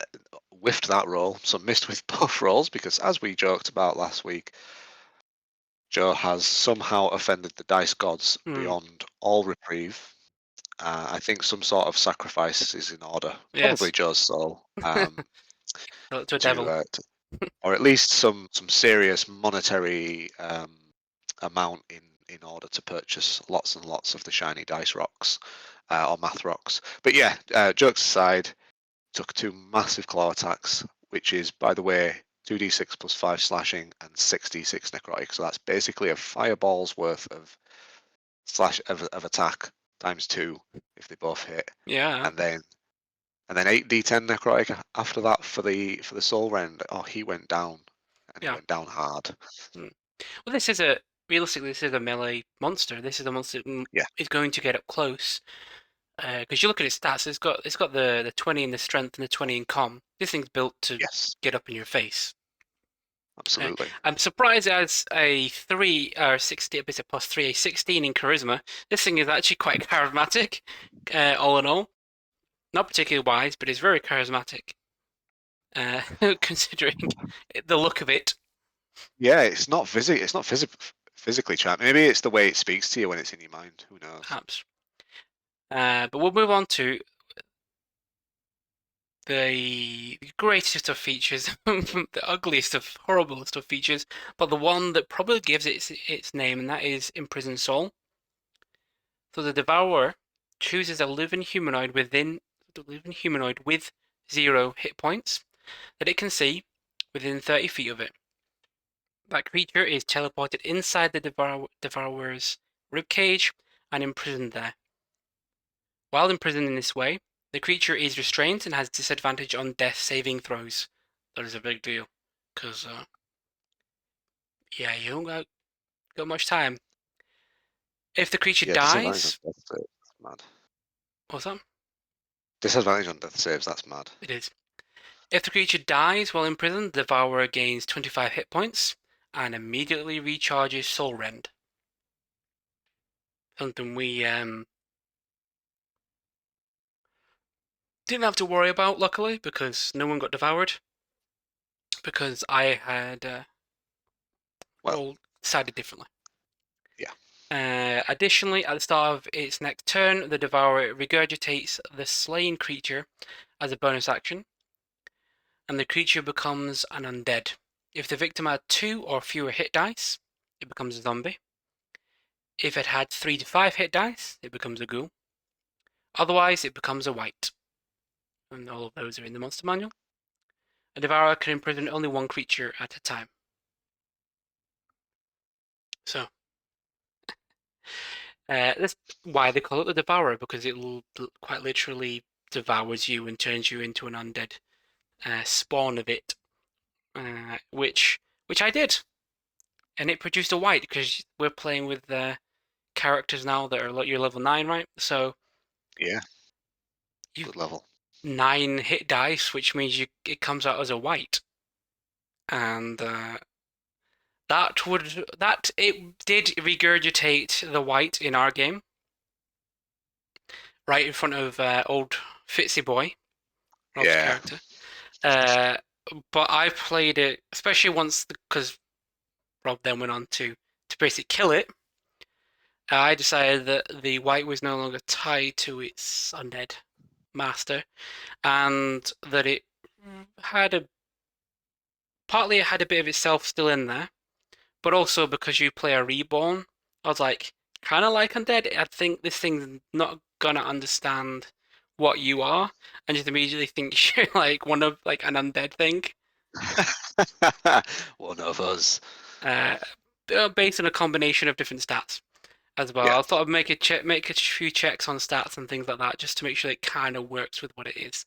Whiffed that roll, so missed with both rolls because, as we joked about last week, Joe has somehow offended the dice gods beyond all reprieve. I think some sort of sacrifice is in order, probably Yes, Joe's soul, to a devil. or at least some serious monetary amount in order to purchase lots and lots of the shiny dice rocks or math rocks. But yeah, jokes aside, took 2 massive claw attacks, which is, by the way, 2d6 plus 5 slashing and 6d6 necrotic. So that's basically a fireball's worth of attack times 2 if they both hit, Yeah, and then 8d10 necrotic after that for the soul rend. Oh, he went down, and he yeah. went down hard. Mm. Well, realistically, this is a melee monster. This is a monster that Yeah. is going to get up close. Because you look at its stats, it's got the 20 in the strength and the 20 in com. This thing's built to Yes. get up in your face. Absolutely. I'm surprised it has a 3 or 60, it's a plus 3, a 16 in charisma. This thing is actually quite charismatic, all in all. Not particularly wise, but it's very charismatic, considering the look of it. Yeah, it's not physically charming. Maybe it's the way it speaks to you when it's in your mind. Who knows? Perhaps. But we'll move on to the greatest of features, the ugliest of horriblest of features, but the one that probably gives it its name, and that is Imprisoned Soul. So the Devourer chooses a living humanoid with 0 hit points that it can see within 30 feet of it. That creature is teleported inside the Devourer's ribcage and imprisoned there. While imprisoned in this way, the creature is restrained and has disadvantage on death saving throws. That is a big deal, because yeah, you don't got much time. If the creature Yeah, disadvantage on dies, death saves. That's mad. what's that? Disadvantage on death saves. That's mad. It is. If the creature dies while imprisoned, the Devourer gains 25 hit points and immediately recharges Soul Rend. something we didn't have to worry about, luckily, because no one got devoured. Because I had Well, all decided differently. yeah, Additionally, at the start of its next turn, the Devourer regurgitates the slain creature as a bonus action, and the creature becomes an undead. If the victim had 2 or fewer hit dice, it becomes a zombie. If it had 3 to 5 hit dice, it becomes a ghoul. Otherwise, it becomes a wight. And all of those are in the monster manual. A Devourer can imprison only one creature at a time. So, that's why they call it the Devourer, because it quite literally devours you and turns you into an undead spawn of it, which I did, and it produced a wight because we're playing with characters now that are you're level 9, right? So yeah, you've good level. 9 hit dice, which means it comes out as a wight, and that it did regurgitate the wight in our game, right in front of old Fitzy boy, Rob's Yeah, character. Uh, but I played it, especially once because Rob then went on to basically kill it. I decided that the wight was no longer tied to its undead master, and that it had a partly it had a bit of itself still in there, but also because you play a reborn, I was like, kind of like undead. I think this thing's not gonna understand what you are, and just immediately thinks you're like one of like an undead thing. one of us. Uh, Based on a combination of different stats as well. Yeah, I thought I'd make a few checks on stats and things like that just to make sure it kind of works with what it is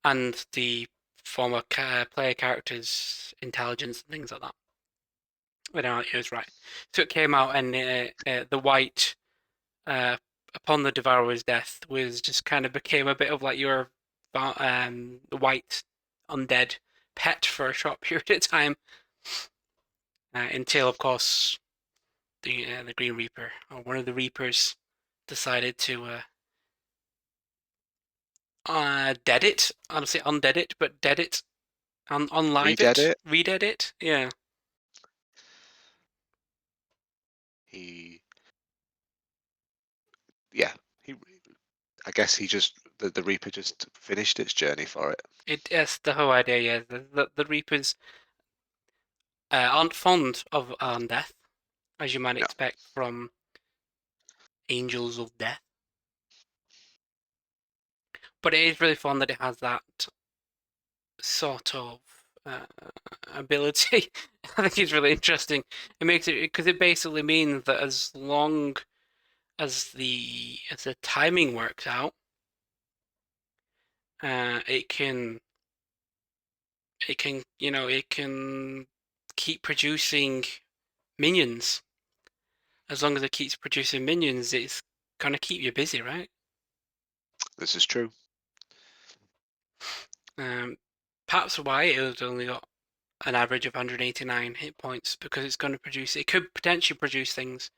and the former player character's intelligence and things like that. But no, it was right. So it came out, and the wight, uh, upon the Devourer's death, was just kind of became a bit of like your white undead pet for a short period of time, until, of course, the Green Reaper or one of the Reapers decided to dead it. I don't say undead it, but dead it, unlive redead it, it. redead it. Yeah, He, yeah, he. I guess he just the Reaper just finished its journey for it. it's the whole idea. Yeah, the Reapers aren't fond of undeath, as you might No, expect from angels of death. But it is really fun that it has that sort of uh, ability. I think it's really interesting. It makes it because it basically means that as long as the timing works out, it can it can keep producing minions. As long as it keeps producing minions, it's gonna keep you busy, right? this is true. Um, Perhaps why it has only got an average of 189 hit points, because it's going to produce. It could potentially produce things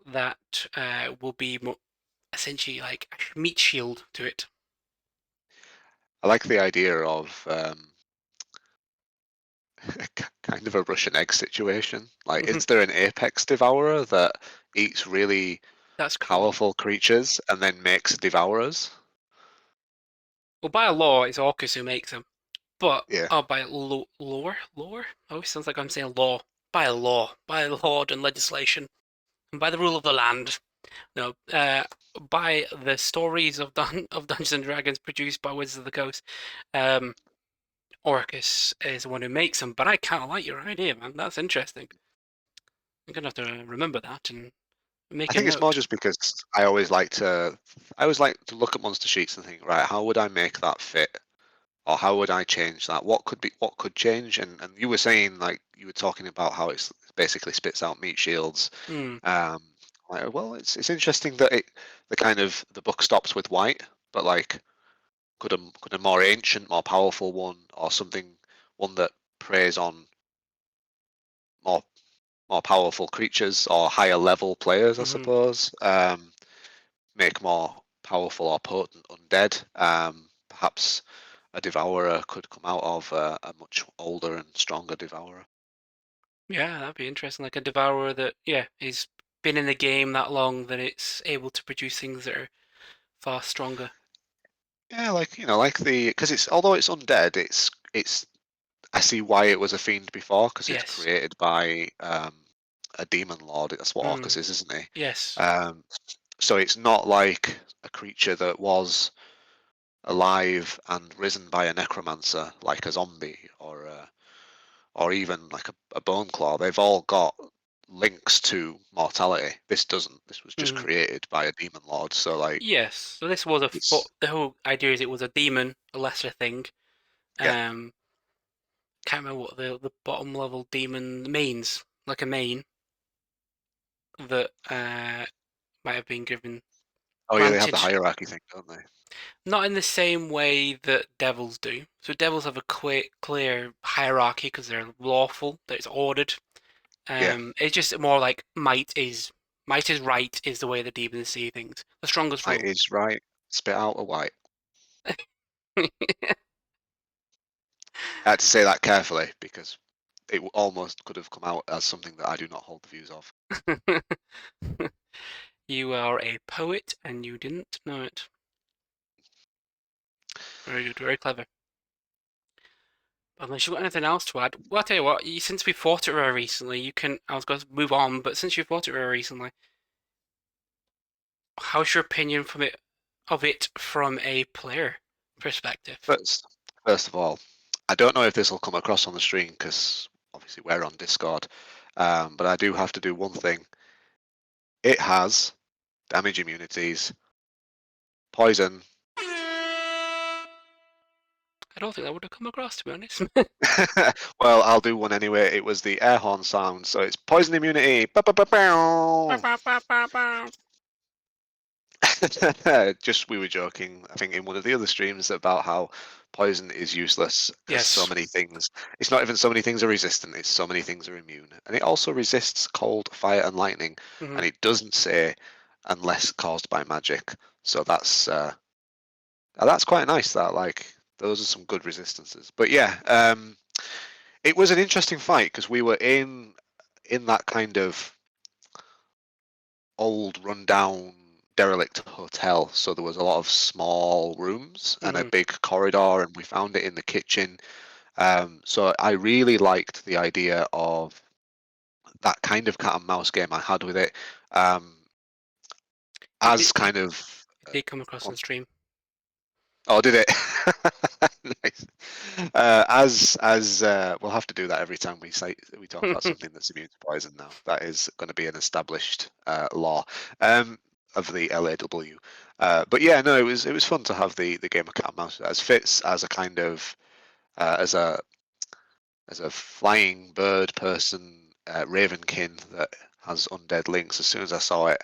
that will be more, essentially like a meat shield to it. I like the idea of kind of a Russian egg situation. Like, is there an apex devourer that eats really That's cool. powerful creatures and then makes devourers? Well, by law, it's Orcus who makes them, but Yeah, by lore. Oh, it sounds like I'm saying law. By law, by law and legislation, and by the rule of the land. No, by the stories of of Dungeons and Dragons produced by Wizards of the Coast. Um, Orcus is the one who makes them, but I kind of like your idea, man. That's interesting. I'm gonna have to remember that and I make a think it's more note. just because I always like to look at monster sheets and think, right, how would I make that fit? Or how would I change that? What could change? And you were saying, like, you were talking about how it's basically spits out meat shields. Hmm. Um, well, it's interesting that the book stops with white, but like, could a more ancient, more powerful one, or one that preys on more more powerful creatures or higher level players, I Hmm. suppose. Make more powerful or potent undead. Perhaps a devourer could come out of a much older and stronger devourer. Yeah, that'd be interesting. Like a devourer that, yeah, is been in the game that long that it's able to produce things that are far stronger. Yeah, like like the because it's although it's undead, it's I see why it was a fiend before because it's Yes. created by a demon lord. That's what Orcus Mm. is, isn't he? Yes. Um, so it's not like a creature that was alive and risen by a necromancer, like a zombie or even like a bone claw. They've all got links to mortality. This doesn't. This was just Hmm. created by a demon lord. So like Yes. So this was it's the whole idea is it was a demon, a lesser thing. yeah. Um, can't remember what the bottom level demon means, like a main that might have been given Oh yeah, they have the granted, hierarchy thing, don't they? not in the same way that devils do. So devils have a clear hierarchy because they're lawful, that it's ordered. Yeah, It's just more like might is right is the way the demons see things. The strongest might rule. is right. Spit out a white. I had to say that carefully because it almost could have come out as something that I do not hold the views of. You are a poet and you didn't know it. Very good, very clever. Unless you've got anything else to add, well, I'll tell you what. Since we fought it very recently, you can. I was going to move on, but since you fought it very recently, how's your opinion of it from a player perspective? First, first of all, I don't know if this will come across on the stream because obviously we're on Discord, but I do have to do one thing. It has damage immunities, poison. I don't think that would have come across, to be honest. Well, I'll do one anyway. It was the air horn sound, so it's poison immunity. Bow, Ba-ba-ba-bow. bow, bow, bow, bow. Just we were joking, I think, in one of the other streams about how poison is useless because so Yes. many things. It's not even so many things are resistant, it's so many things are immune. And it also resists cold, fire, and lightning. Hmm. And it doesn't say unless caused by magic. So that's quite nice. That like those are some good resistances. But yeah, it was an interesting fight because we were in that kind of old rundown derelict hotel, so there was a lot of small rooms and a Hmm. big corridor, and we found it in the kitchen. So I really liked the idea of that kind of cat and mouse game I had with it, It did. as kind of It did come across go on on. stream. Oh, did it? Nice. We'll have to do that every time we talk about something that's immune to poison now. That is going to be an established law um, of the LAW. But yeah, no, it was fun to have the game of cat and mouse as fits as a kind of uh, as a as a flying bird person ravenkin that has undead links. As soon as I saw it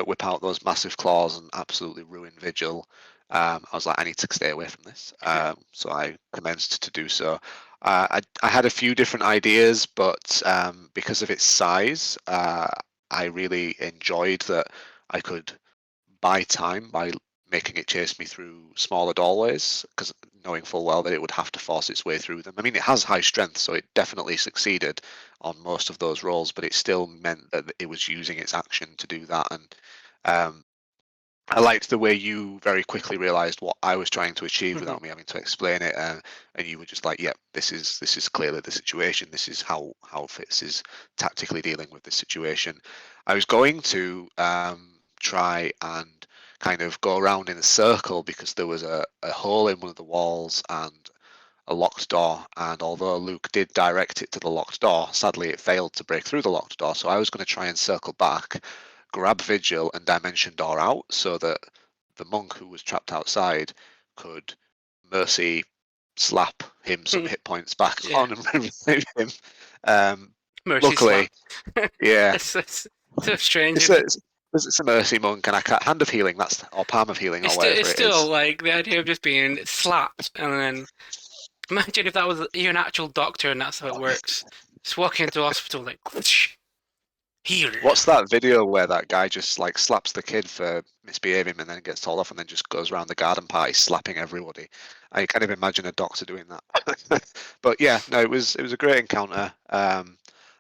whip out those massive claws and absolutely ruin Vigil, I was like, I need to stay away from this. So I commenced to do so. I had a few different ideas, but because of its size, I really enjoyed that I could buy time by making it chase me through smaller doorways, because knowing full well that it would have to force its way through them. I mean, it has high strength, so it definitely succeeded on most of those rolls, but it still meant that it was using its action to do that. And um, I liked the way you very quickly realised what I was trying to achieve Hmm. without me having to explain it, and you were just like, "Yep, this is clearly the situation. This is how Fitz is tactically dealing with this situation." I was going to try and kind of go around in a circle because there was a hole in one of the walls and a locked door, and although Luke did direct it to the locked door, sadly it failed to break through the locked door. So I was going to try and circle back, grab Vigil and Dimension Door out so that the monk who was trapped outside could mercy slap him some hit points back Yeah. on and revive him. Um, Mercy slap. luckily, yeah, It's so strange. it's a, it's, it's a mercy monk and hand of healing, that's or palm of healing or It's whatever it still is. like the idea of just being slapped and then imagine if that was you're an actual doctor and that's how it works. Just walking into hospital like, here. What's that video where that guy just like slaps the kid for misbehaving and then gets told off and then just goes around the garden party slapping everybody? I kind of imagine a doctor doing that. But yeah, no, it was a great encounter. I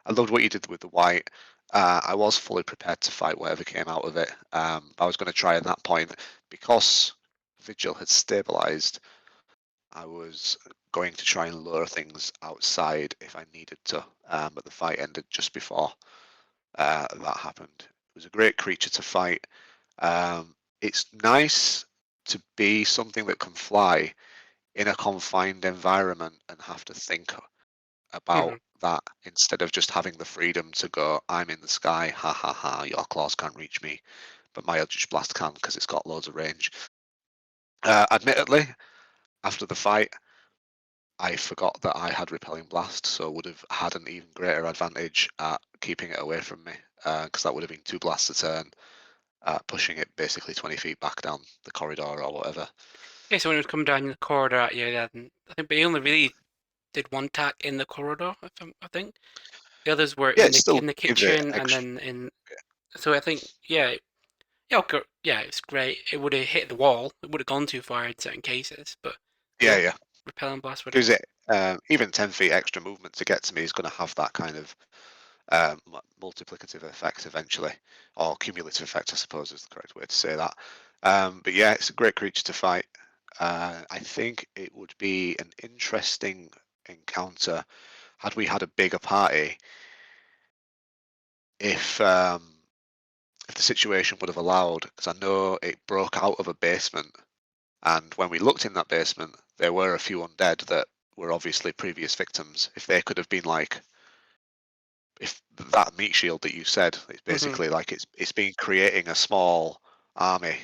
loved what you did with the white. I was fully prepared to fight whatever came out of it. I was going to try at that point because Vigil had stabilized. I was going to try and lure things outside if I needed to, but the fight ended just before that happened. It was a great creature to fight. It's nice to be something that can fly in a confined environment and have to think about Mhm. that instead of just having the freedom to go, I'm in the sky, ha ha ha, your claws can't reach me, but my Eldritch Blast can because it's got loads of range. Admittedly, after the fight, I forgot that I had Repelling Blast, so would have had an even greater advantage at keeping it away from me, because that would have been 2 blasts a turn, pushing it basically 20 feet back down the corridor or whatever. Yeah, so when it was coming down the corridor at you, then I think they only really did one attack in the corridor. I think the others were Yeah, it still in the gives it kitchen, and extra. then in. So I think yeah, okay, yeah, it's great. It would have hit the wall. It would have gone too far in certain cases, but Yeah, yeah, yeah. repelling blast would have. Gives it even 10 feet extra movement to get to me is going to have that kind of multiplicative effect eventually, or cumulative effect, I suppose is the correct way to say that. But yeah, it's a great creature to fight. I think it would be an interesting encounter had we had a bigger party if the situation would have allowed, because I know it broke out of a basement, and when we looked in that basement, there were a few undead that were obviously previous victims. If they could have been like, if that meat shield that you said, it's Hmm. basically like it's been creating a small army.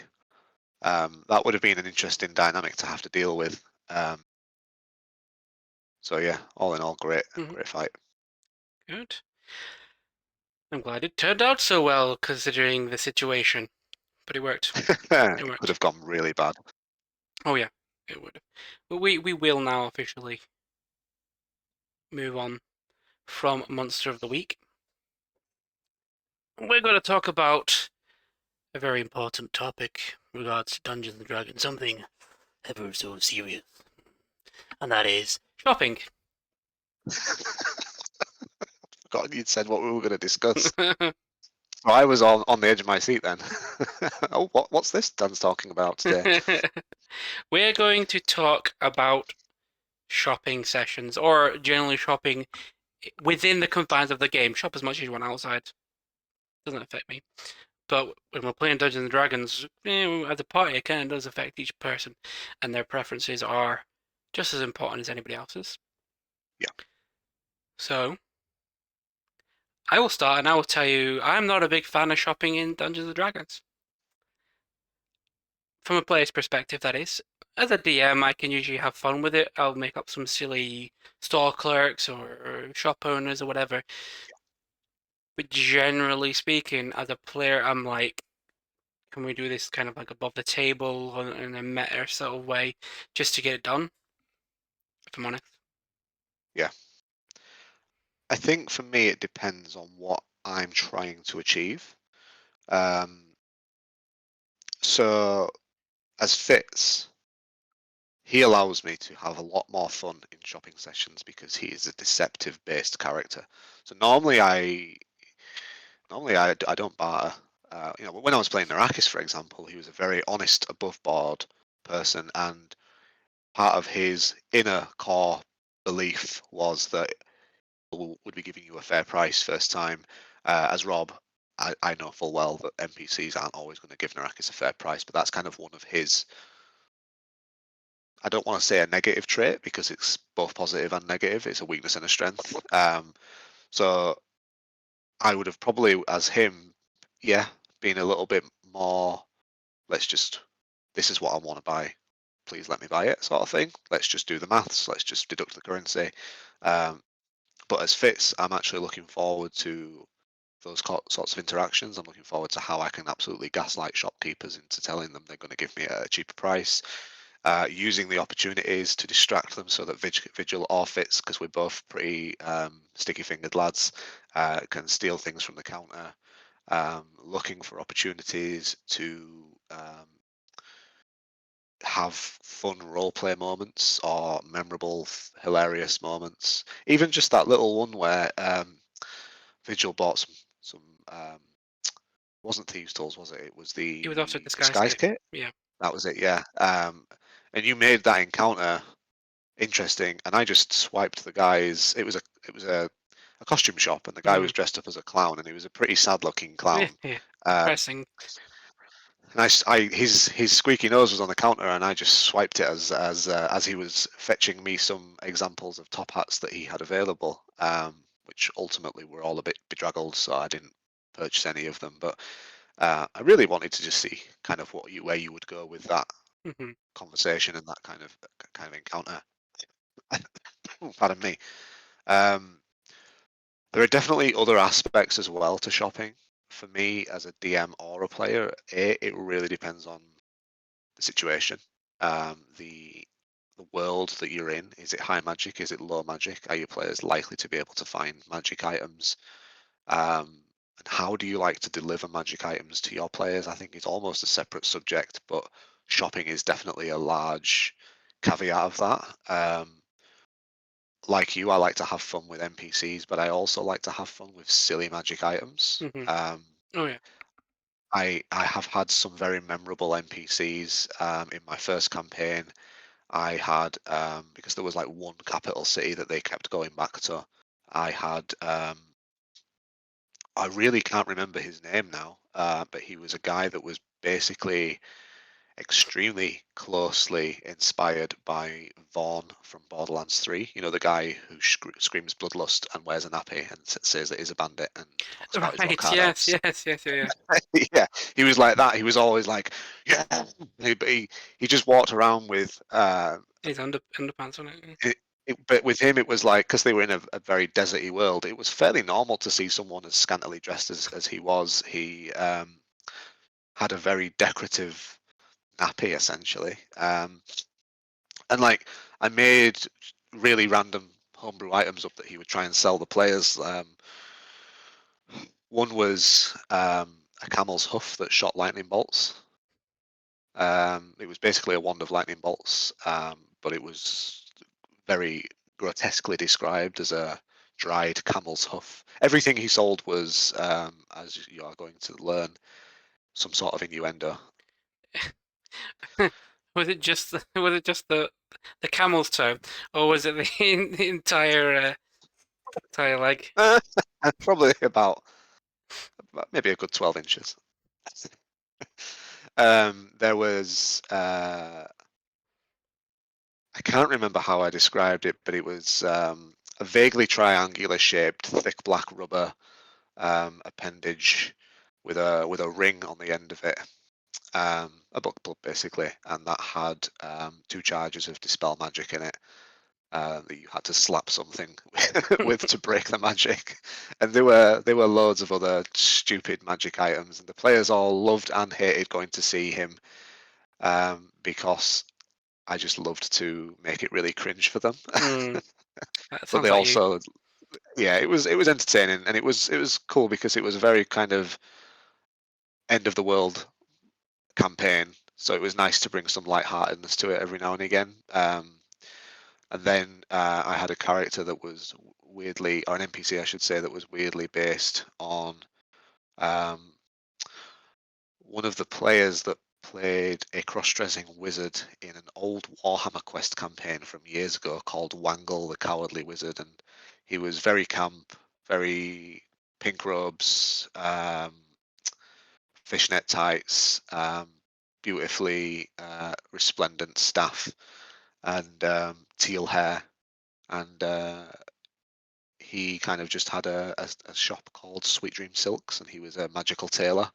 That would have been an interesting dynamic to have to deal with. So yeah, all in all, Hmm. great fight. Good. I'm glad it turned out so well considering the situation, but it worked. It It could worked. have gone really bad. Oh yeah, it would. But we will now officially move on from Monster of the Week. We're going to talk about a very important topic in regards to Dungeons and Dragons, something ever so serious, and that is shopping. Forgotten you'd said what we were going to discuss. So I was on the edge of my seat then. Oh, what's this Dan's talking about today? We're going to talk about shopping sessions, or generally shopping within the confines of the game. Shop as much as you want outside. Doesn't affect me. But when we're playing Dungeons and Dragons, as a party, it kind of does affect each person, and their preferences are just as important as anybody else's. Yeah. So I will start, and I will tell you, I'm not a big fan of shopping in Dungeons and Dragons. From a player's perspective, that is. As a DM, I can usually have fun with it. I'll make up some silly store clerks or shop owners or whatever. But generally speaking, as a player, I'm like, can we do this kind of like above the table or in a meta sort of way just to get it done, if I'm honest? Yeah. I think for me it depends on what I'm trying to achieve. Um, so as Fitz, he allows me to have a lot more fun in shopping sessions because he is a deceptive based character. So normally I don't barter. When I was playing Narakis, for example, he was a very honest, above board person, and part of his inner core belief was that would be giving you a fair price first time. As Rob, I know full well that NPCs aren't always going to give Narakis a fair price, but that's kind of one of his. I don't want to say a negative trait because it's both positive and negative. It's a weakness and a strength. So I would have probably, as him, yeah, been a little bit more. Let's just. This is what I want to buy. Please let me buy it, sort of thing. Let's just do the maths. Let's just deduct the currency. Um, but as Fitz, I'm actually looking forward to those sorts of interactions. I'm looking forward to how I can absolutely gaslight shopkeepers into telling them they're going to give me a cheaper price. using the opportunities to distract them so that Vigil or Fitz, because we're both pretty sticky-fingered lads, can steal things from the counter, looking for opportunities to have fun roleplay moments or memorable, hilarious moments. Even just that little one where Vigil bought some wasn't Thieves' Tools, was it? It was He was also the disguise disguise kit. kit. Yeah. That was it, yeah. And you made that encounter interesting, and I just swiped the guy's. It was a costume shop, and the guy was dressed up as a clown, and he was a pretty sad-looking Yeah. clown. Yeah. Um, Depressing. and his squeaky nose was on the counter, and I just swiped it as he was fetching me some examples of top hats that he had available, which ultimately were all a bit bedraggled, so I didn't purchase any of them. But I really wanted to just see kind of where you would go with that Hmm. conversation and that kind of encounter. Pardon me. Um, there are definitely other aspects as well to shopping. For me, as a DM or a player, it really depends on the situation. The world that you're in. Is it high magic? Is it low magic? Are your players likely to be able to find magic items? And how do you like to deliver magic items to your players? I think it's almost a separate subject, but shopping is definitely a large caveat of that. Like you, I like to have fun with NPCs, but I also like to have fun with silly magic items. Hmm. Oh yeah. I have had some very memorable NPCs in my first campaign. I had because there was like one capital city that they kept going back to. I had I really can't remember his name now, but he was a guy that was basically extremely closely inspired by Vaughn from Borderlands 3. You know, the guy who screams bloodlust and wears a nappy and says that he's a bandit and talks about his rock Right. hard Yes. ex. Yes. Yes. Yeah. Yeah. Yeah, he was like that. He was always like, yeah. He just walked around with His underpants on it. but with him, it was like because they were in a very deserty world. It was fairly normal to see someone as scantily dressed as he was. He had a very decorative nappy, essentially, and like I made really random homebrew items up that he would try and sell the players. One was a camel's hoof that shot lightning bolts. It was basically a wand of lightning bolts, but it was very grotesquely described as a dried camel's hoof. Everything he sold was, as you are going to learn, some sort of innuendo. Was it just the camel's toe, or was it the entire leg? Probably about maybe a good 12 inches. There was I can't remember how I described it, but it was a vaguely triangular shaped, thick black rubber appendage with a ring on the end of it, a book club basically, and that had two charges of dispel magic in it. That you had to slap something with to break the magic, and there were loads of other stupid magic items, and the players all loved and hated going to see him because I just loved to make it really cringe for them. Mm, that But sounds they like you. also, yeah, it was entertaining, and it was cool because it was a very kind of end of the world campaign. So it was nice to bring some lightheartedness to it every now and again. And then I had a character that was weirdly, or an NPC, I should say, that was weirdly based on um, one of the players that played a cross-dressing wizard in an old Warhammer Quest campaign from years ago called Wangle the Cowardly Wizard, and he was very camp, very pink robes, fishnet tights, beautifully resplendent staff, and teal hair, and he kind of just had a shop called Sweet Dream Silks, and he was a magical tailor.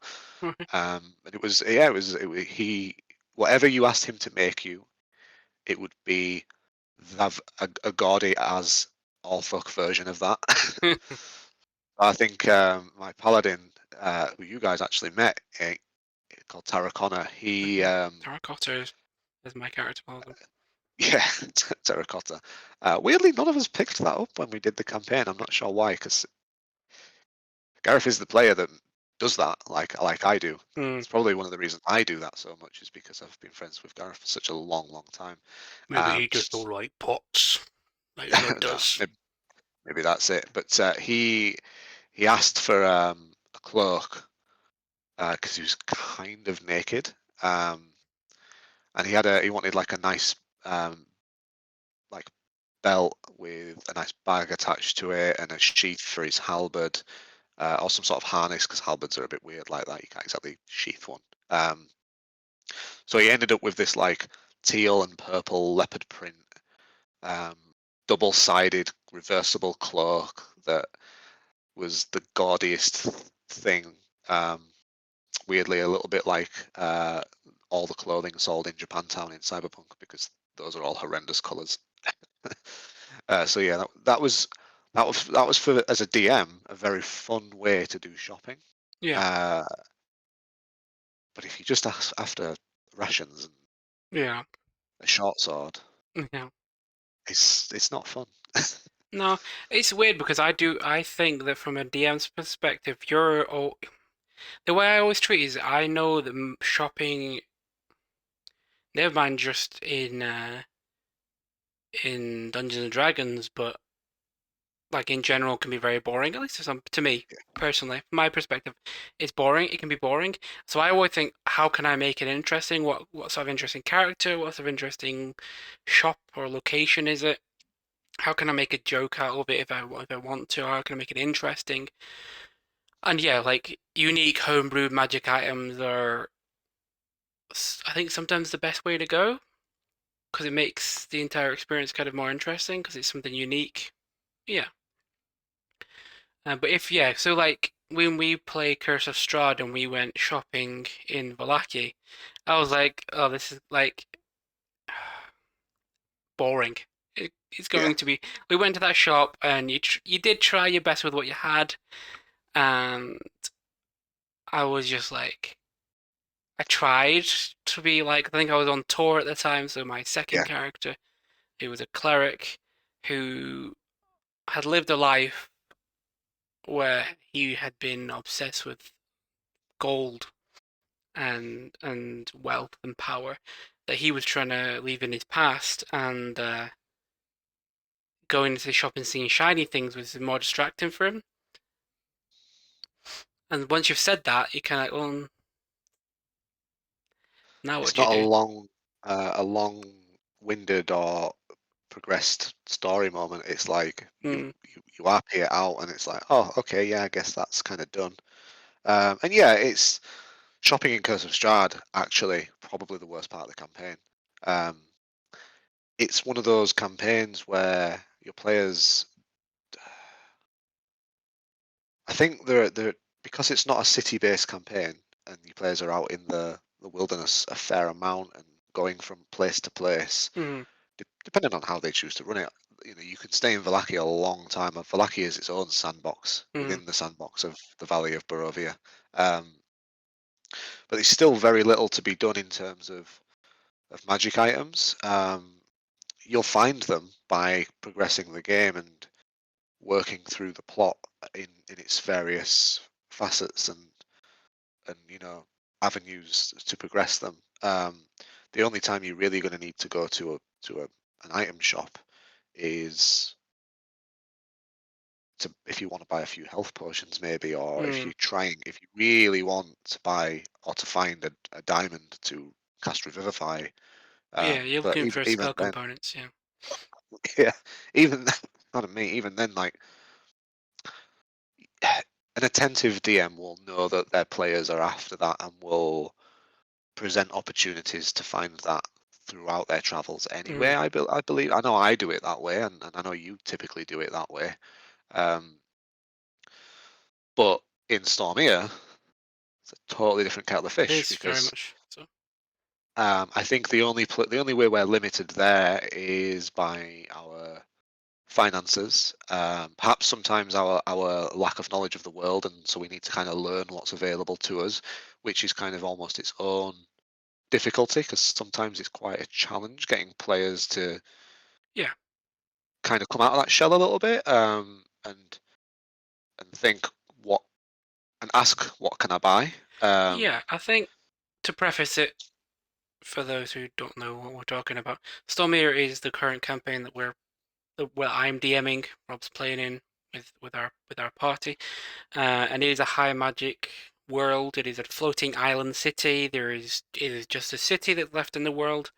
And it was yeah, he whatever you asked him to make you, it would be a gaudy as all fuck version of that. I think my paladin, who you guys actually met, called Tarracona, he Terracotta as my character calls them. Yeah, terracotta. Weirdly, none of us picked that up when we did the campaign. I'm not sure why, because Gareth is the player that does that, like I do. Mm, It's probably one of the reasons I do that so much is because I've been friends with Gareth for such a long, long time. maybe he just don't like pots, like Lud No, does. maybe that's it. But he asked for a cloak because he was kind of naked, and he wanted like a nice like belt with a nice bag attached to it and a sheath for his halberd, or some sort of harness because halberds are a bit weird like that. You can't exactly sheath one. So he ended up with this like teal and purple leopard print, um, double-sided reversible cloak that was the gaudiest thing. Weirdly, a little bit like all the clothing sold in Japantown in Cyberpunk because those are all horrendous colours. So yeah, that was for as a DM a very fun way to do shopping. Yeah, Uh, but if you just ask after rations and yeah, a short sword, yeah. it's not fun. No, it's weird because I think that from a DM's perspective, the way I always treat it is I know that shopping, never mind just in Dungeons and Dragons, but like in general can be very boring, at least to me personally. From my perspective, it's boring. It can be boring. So I always think, how can I make it interesting? What sort of interesting character? What sort of interesting shop or location is it? How can I make a joke out of it if I want to? How can I make it interesting? And yeah, like unique homebrewed magic items are, I think, sometimes the best way to go because it makes the entire experience kind of more interesting because it's something unique. Yeah. But if yeah, so like when we play Curse of Strahd and we went shopping in Vallaki, I was like, oh, this is like boring. It's Yeah, going to be. We went to that shop and you did try your best with what you had, and I was just like, I tried to be like, I think I was on tour at the time, so my second yeah, character, who was a cleric, who had lived a life where he had been obsessed with gold and wealth and power that he was trying to leave in his past, and going into the shop and seeing shiny things was more distracting for him. And once you've said that, you kind of like, well, now what it's do you not do? a long-winded or progressed story moment. It's like Mm, you RP it out, and it's like, oh, okay, yeah, I guess that's kind of done. And yeah, it's shopping in Curse of Strahd actually probably the worst part of the campaign. Um, it's one of those campaigns where your players, I think they're because it's not a city-based campaign, and your players are out in the wilderness a fair amount and going from place to place. mm, Depending on how they choose to run it, you can stay in Vallaki a long time. And Vallaki is its own sandbox mm, within the sandbox of the Valley of Barovia. Um, but there's still very little to be done in terms of magic items. You'll find them by progressing the game and working through the plot in its various facets and avenues to progress them. The only time you're really going to need to go to an item shop is to if you want to buy a few health potions maybe, or mm. if you really want to buy or to find a diamond to cast revivify. Yeah, you're But looking even for even spell then, components. Yeah. yeah, even not me. Even then, like an attentive DM will know that their players are after that and will present opportunities to find that throughout their travels anyway. Mm, I believe I know I do it that way, and I know you typically do it that way. Um, but in Stormia, it's a totally different kettle of it fish is very because much so. I think the only way we're limited there is by our finances. Perhaps sometimes our lack of knowledge of the world, and so we need to kind of learn what's available to us, which is kind of almost its own difficulty because sometimes it's quite a challenge getting players to Yeah, kind of come out of that shell a little bit, and think what and ask what can I buy. yeah. I think to preface it, for those who don't know what we're talking about, Stormir is the current campaign that I'm DMing. Rob's playing in with our party, and it is a high magic world. It is a floating island city. It is just a city that's left in the world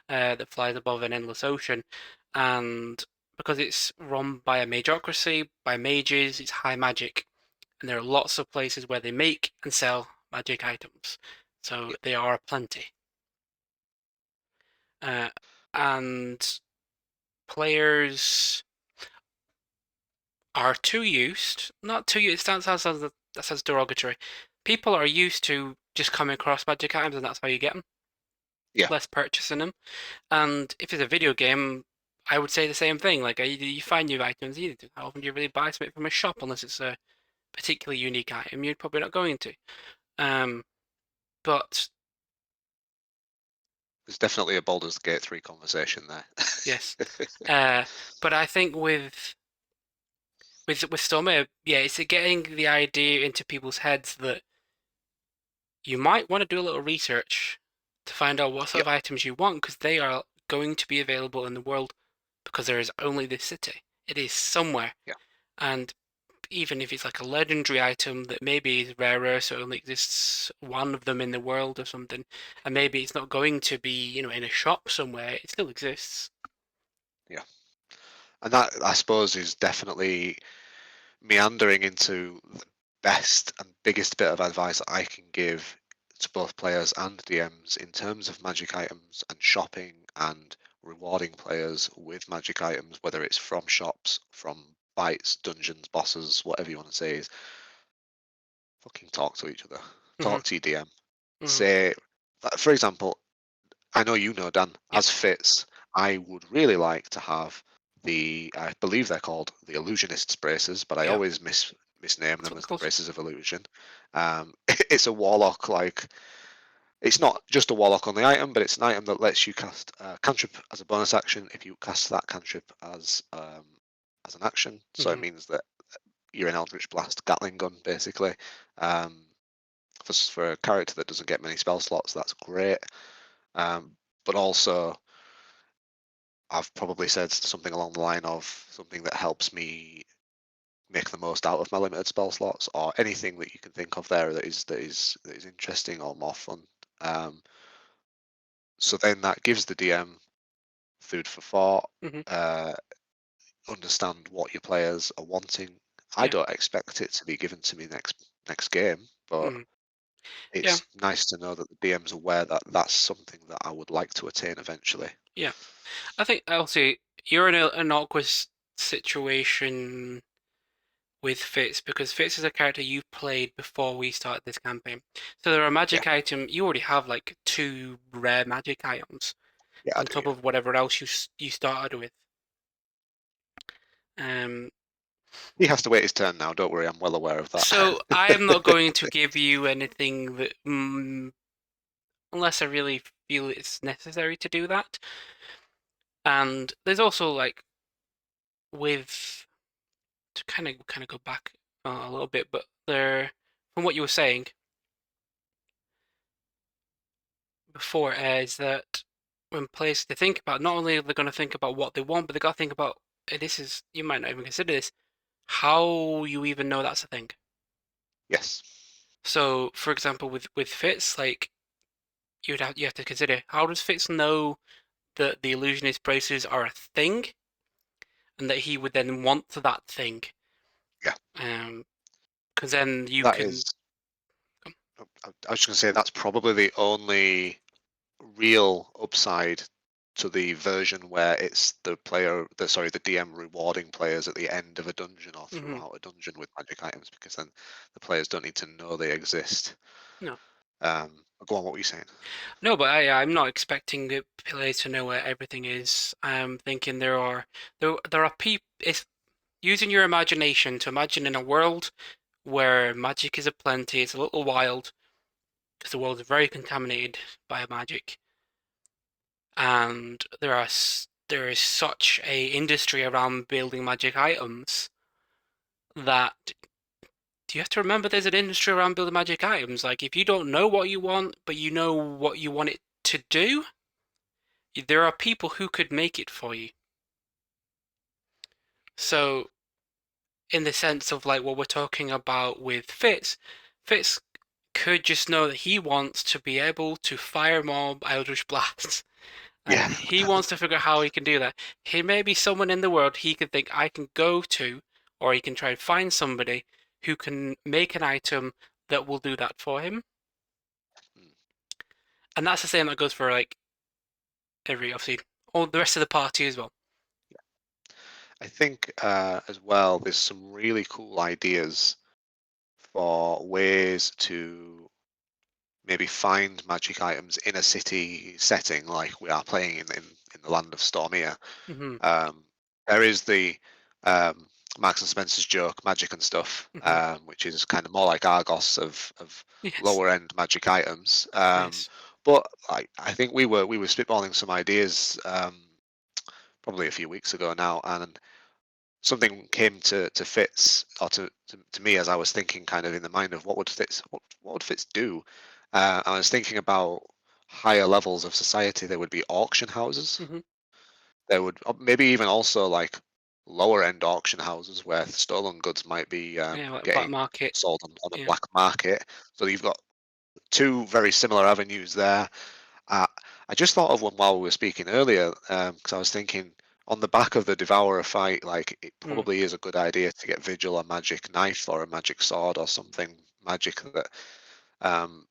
that flies above an endless ocean, and because it's run by a magocracy, by mages, it's high magic, and there are lots of places where they make and sell magic items. So Yeah, they are plenty. Uh, and players are too used, not too used, that sounds derogatory. People are used to just coming across magic items and that's how you get them, yeah, less purchasing them. And if it's a video game, I would say the same thing. Like, you find new items, how often do you really buy something from a shop unless it's a particularly unique item? You're probably not going to. Um, but there's definitely a Baldur's Gate 3 conversation there. yes, uh, but I think with Stormir, yeah, it's getting the idea into people's heads that you might want to do a little research to find out what sort Yep. of items you want because they are going to be available in the world because there is only this city. It is somewhere. Yeah. And even if it's like a legendary item that maybe is rarer, so it only exists one of them in the world or something, and maybe it's not going to be, in a shop somewhere, it still exists. Yeah. And that, I suppose, is definitely meandering into the best and biggest bit of advice I can give to both players and DMs in terms of magic items and shopping and rewarding players with magic items, whether it's from shops, from bites, dungeons, bosses, whatever you want to say, is fucking talk to each other. Hmm. Talk to your DM. Hmm. Say, for example, I know you know, Dan, Yep. as fits, I would really like to have I believe they're called the Illusionist's braces, but I Yep. always misname That's them what as it's the called. braces of illusion. It's a warlock, like, it's not just a warlock on the item, but it's an item that lets you cast a cantrip as a bonus action if you cast that cantrip as an action. So it Hmm. means that you're an Eldritch Blast Gatling gun, basically. Um, for a character that doesn't get many spell slots, that's great. But also, I've probably said something along the line of something that helps me make the most out of my limited spell slots, or anything that you can think of there that is interesting or more fun. Um, so then that gives the DM food for thought. Hmm. Uh, understand what your players are wanting. I Yeah. don't expect it to be given to me next game, but Hmm. Yeah. it's nice to know that the DM's aware that that's something that I would like to attain eventually. Yeah. I think also you're in an awkward situation with Fitz because Fitz is a character you played before we started this campaign. So there are Yeah, magic item. You already have like two rare magic items yeah, I on do. top Yeah. of whatever else you started with. Um, He has to wait his turn now. Don't worry, I'm well aware of that. so I am not going to give you anything that, unless I really feel it's necessary to do that. And there's also like with to kind of go back a little bit, but from what you were saying before is that when players they think about not only are they going to think about what they want, but they got to think about this is you might not even consider this how you even know that's a thing. Yes. So, for example, with Fitz, like you have to consider how does Fitz know that the illusionist braces are a thing, and that he would then want that thing. Yeah. Because then you That can. is. I was just going to say that's probably the only real upside to the version where it's the DM rewarding players at the end of a dungeon or Mhm. throughout a dungeon with magic items, because then the players don't need to know they exist. No, Go on, what were you saying? no, but I'm not expecting the players to know where everything is. I'm thinking there are people. It's using your imagination to imagine in a world where magic is aplenty. It's a little wild. because the world is very contaminated by magic, and there is such a industry around building magic items that you have to remember there's an industry around building magic items. Like, if you don't know what you want, but you know what you want it to do, there are people who could make it for you. So, in the sense of like what we're talking about with Fitz could just know that he wants to be able to fire more Eldritch Blasts. And Yeah. he wants to figure out how he can do that. He may be someone in the world he could think I can go to, or he can try and find somebody who can make an item that will do that for him. And that's the same that goes for like every, obviously, all the rest of the party as well. I think as well, there's some really cool ideas for ways to maybe find magic items in a city setting like we are playing in the land of Stormia. Hmm. Um, there is the Marks and Spencer's joke, magic and stuff, Hmm. which is kind of more like Argos of Yes. lower end magic items. Yes. But I think we were spitballing some ideas probably a few weeks ago now, and something came to Fitz or to me as I was thinking kind of in the mind of what would Fitz do. I was thinking about higher levels of society. There would be auction houses. Hmm. There would maybe even also like lower end auction houses where stolen goods might be Yeah, like black getting market. sold on a Yeah. black market. So you've got two very similar avenues there. Uh, I just thought of one while we were speaking earlier, because I was thinking on the back of the Devourer fight, like it Mm. probably is a good idea to get Vigil a magic knife or a magic sword or something magic that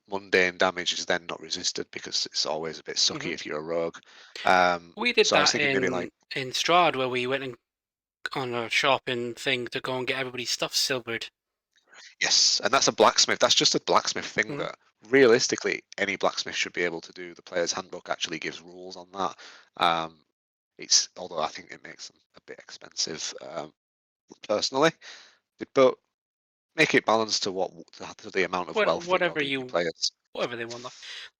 mundane damage is then not resisted because it's always a bit sucky Hmm. if you're a rogue. We did So I was that thinking maybe like in Strahd, where we went on a shopping thing to go and get everybody's stuff silvered. yes, and that's a blacksmith. That's just a blacksmith thing Hmm. that realistically any blacksmith should be able to do. The player's handbook actually gives rules on that. Um, it's although I think it makes them a bit expensive personally, but make it balanced to what to the amount of wealth that you're Whatever giving your you, players. whatever they want.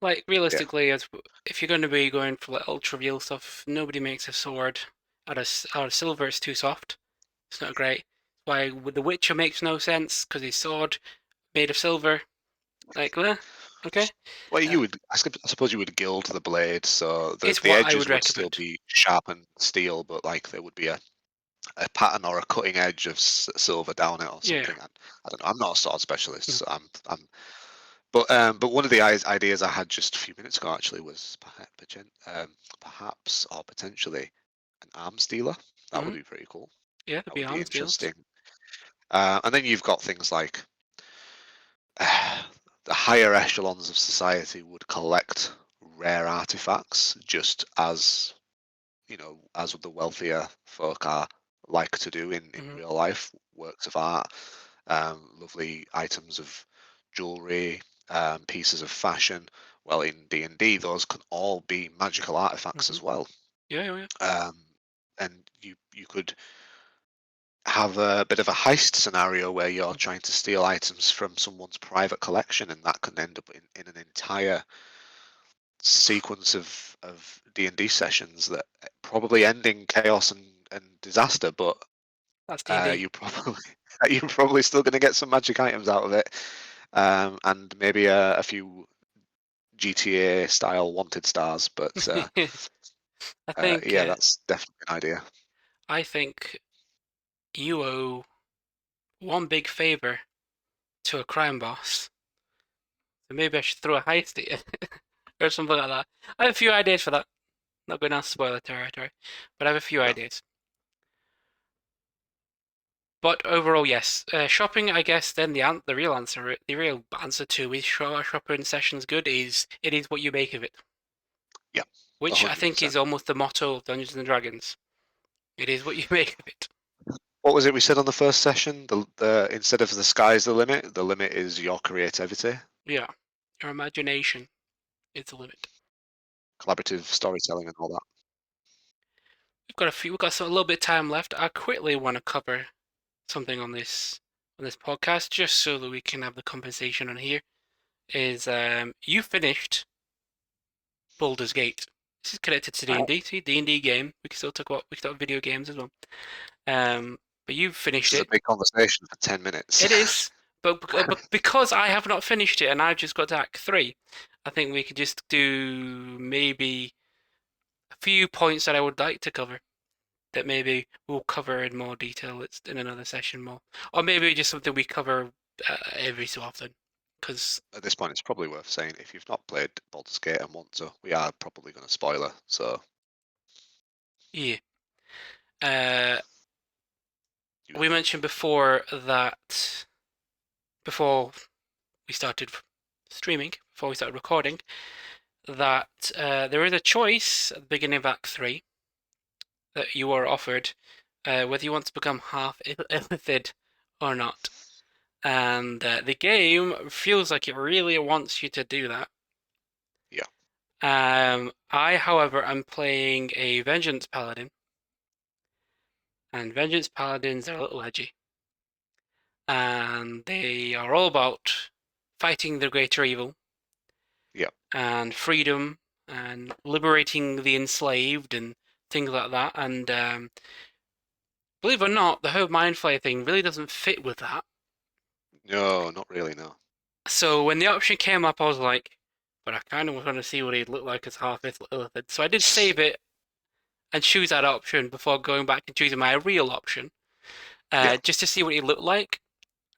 Like Yeah, realistically, as if you're going to be going for like ultra real stuff, nobody makes a sword out of silver. It's too soft. It's not great. Why with the Witcher makes no sense because his sword made of silver. Like, okay, well, uh, I suppose you would gild the blade so it's the what I edges would would still recommend. be sharpened steel, but like there would be a pattern or a cutting edge of silver down it or Yeah. something. I don't know. I'm not a sword specialist, Mhm. so I'm but one of the ideas I had just a few minutes ago actually was perhaps or potentially an arms dealer. That would Mhm. be pretty cool. Yeah, there'd That be would be arms dealers. interesting. And then you've got things like the higher echelons of society would collect rare artifacts, just as as the wealthier folk are like to do in Hmm. real life. Works of art, lovely items of jewelry, pieces of fashion. Well, in D&D, those can all be magical artifacts Hmm. as well. Yeah, yeah, yeah. Um, and you could have a bit of a heist scenario where you're Mhm. trying to steal items from someone's private collection, and that can end up in an entire sequence of D&D sessions that probably end in chaos and disaster, but That's D&D. you probably you're probably still going to get some magic items out of it, and maybe a few GTA style wanted stars. But I think yeah, that's definitely an idea. I think you owe one big favor to a crime boss. So maybe I should throw a heist at you or something like that. I have a few ideas for that. Not going to spoiler territory, but I have a few No. ideas. But overall, yes. Shopping, I guess. Then the real answer, the real answer to is shopping sessions good is it is what you make of it, Yeah, which I think 100%. is almost the motto of Dungeons and Dragons. It is what you make of it. What was it we said on the first session? The instead of the sky's the limit is your creativity, Yeah, your imagination is the limit. collaborative storytelling, and all that. We've got a little bit of time left. I quickly want to cover something on this podcast just so that we can have the conversation on here. is you finished Baldur's Gate. This is connected to Right. D&D. See, D&D game. We can still talk about video games as well. But you've This finished is a it. big conversation for 10 minutes. It is, but because I have not finished it and I've just got to Act 3, I think we could just do maybe a few points that I would like to cover that maybe we'll cover in more detail in another session more, or maybe just something we cover every so often. Because At this point, it's probably worth saying if you've not played Baldur's Gate and want to, we are probably going to spoiler. So yeah, uh, you we have to. mentioned before that before we started streaming, before we started recording, that there is a choice at the beginning of Act 3 that you are offered whether you want to become half illithid or not. And the game feels like it really wants you to do that. Yeah. I, however, am playing a Vengeance Paladin, and Vengeance Paladins are a little edgy, and they are all about fighting the greater evil Yeah. and freedom and liberating the enslaved and things like that. And believe it or not, the whole mind flayer thing really doesn't fit with that. No, not really. No. So when the option came up, I was like, but I kind of want to see what he'd look like as half Illithid. So I did save it and choose that option before going back and choosing my real option, Yeah. just to see what he looked like.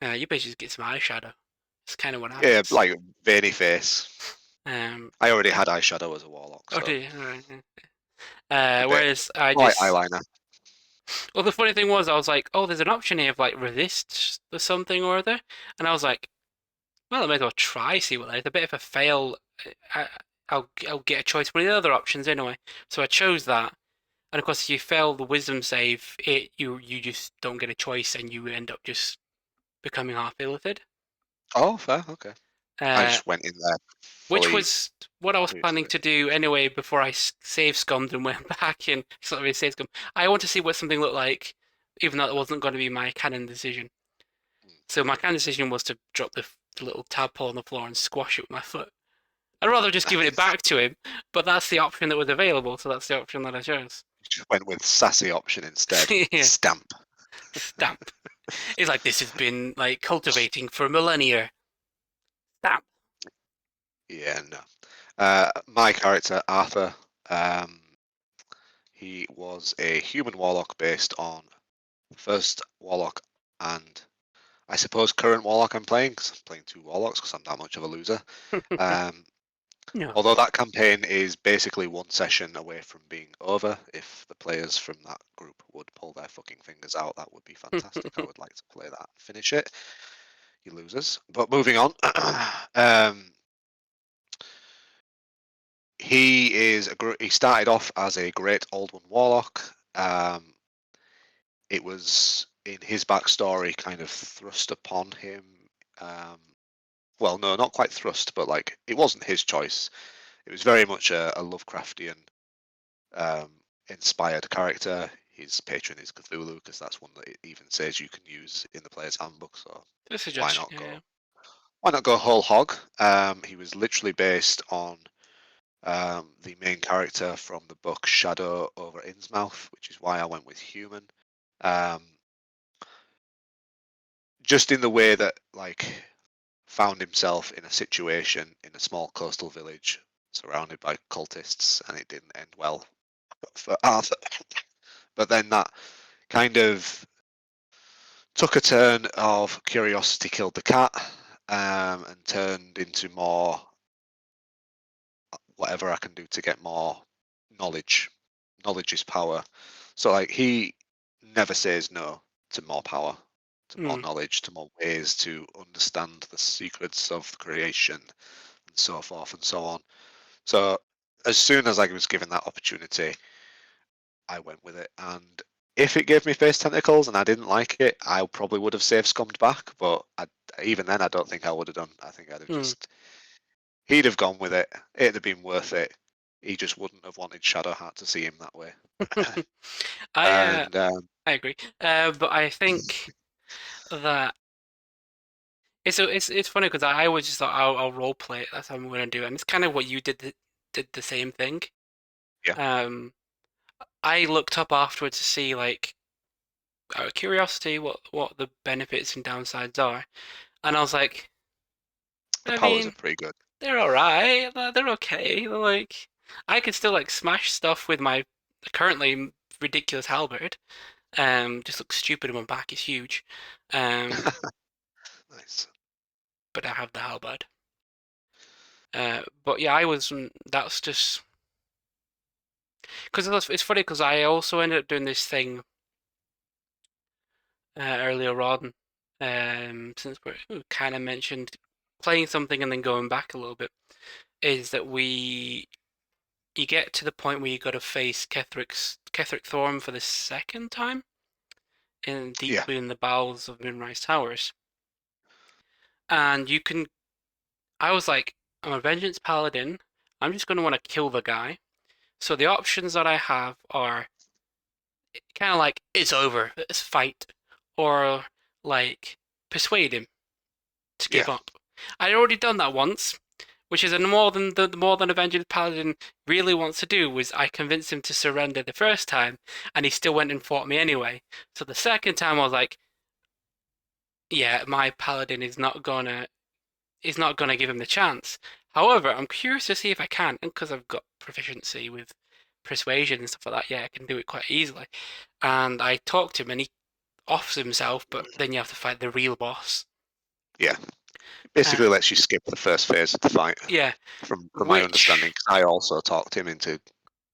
You basically just get some eyeshadow. It's kind of what Yeah, happens. like veiny face. Um, I already had eyeshadow as a warlock, oh so dear. All right. a bit Whereas I more like just, eyeliner. well, the funny thing was, I was like, oh, there's an option here of like resist or something or other, and I was like, well, I may as well try see what that is. A bit of a fail. I, I'll get a choice of one of the other options anyway. So I chose that, and of course, if you fail the wisdom save, you just don't get a choice, and you end up just becoming half illithid. Oh, fair. Okay. I Uh, just went in there which fully was what I was used to planning it. to do anyway before I save scummed and went back in. It's not really save scum. I want to see what something looked like, even though it wasn't going to be my canon decision. So my canon decision was to drop the little tadpole on the floor and squash it with my foot. I'd rather just given it back to him, but that's the option that was available, so that's the option that I chose. Just went with sassy option instead. Yeah, Stamp. stamp. It's like this has been like cultivating for millennia. Stamp. Yeah, no. My character Arthur, um, he was a human warlock based on first warlock and I suppose current warlock I'm playing because I'm playing two warlocks because I'm that much of a loser. Um, No. although that campaign is basically one session away from being over, if the players from that group would pull their fucking fingers out, that would be fantastic. I would like to play that and finish it. You losers. But moving on. um, he started off as a great old one warlock. It was in his backstory kind of thrust upon him. Um, well, no, not quite thrust, but like it wasn't his choice. It was very much a Lovecraftian um, inspired character. His patron is Cthulhu because that's one that it even says you can use in the player's handbook. So A why suggestion, not yeah. go? Why not go whole hog? He was literally based on the main character from the book Shadow over Innsmouth, which is why I went with human. Um, just in the way that like found himself in a situation in a small coastal village surrounded by cultists, and it didn't end well for Arthur. But then that kind of took a turn of curiosity killed the cat, and turned into more whatever I can do to get more knowledge. Knowledge is power. So like he never says no to more power, to more Mm. knowledge, to more ways to understand the secrets of creation and so forth and so on. So as soon as I was given that opportunity, I went with it. And if it gave me face tentacles and I didn't like it, I probably would have saved scummed back. But even then, I don't think I would have done. I think I'd have Mm. just he'd have gone with it. It'd have been worth it. He just wouldn't have wanted Shadowheart to see him that way. I And I agree. But I think that It's funny because I always just thought I'll role play it. That's how I'm going to do it. And it's kind of what you did. Did the same thing. Yeah, Um, I looked up afterwards to see like out of curiosity what the benefits and downsides are, and I was like, the I powers are mean, pretty good. they're all right. They're okay. They're like I can still like smash stuff with my currently ridiculous halberd. Just looks stupid and my back is huge. Um, Nice. but I have the halberd. But yeah, I was. That's just because it's funny because I also ended up doing this thing earlier on. Since we kind of mentioned playing something and then going back a little bit, is that you get to the point where you got to face Ketheric Thorm for the second time in deep Yeah, within the bowels of Moonrise Towers, and you can. I was like, I'm a Vengeance Paladin. I'm just going to want to kill the guy. So the options that I have are kind of like it's over, let's fight, or like persuade him to yeah. give up. I'd already done that once, which is the more than Avengers Paladin really wants to do. Was I convinced him to surrender the first time, and he still went and fought me anyway. So the second time I was like, yeah, my Paladin is not gonna give him the chance. However, I'm curious to see if I can, and because I've got proficiency with persuasion and stuff like that, yeah, I can do it quite easily. And I talked to him, and he offs himself, but then you have to fight the real boss. Yeah. Uh, Basically lets you skip the first phase of the fight, yeah, from my understanding. which 'Cause I also talked him into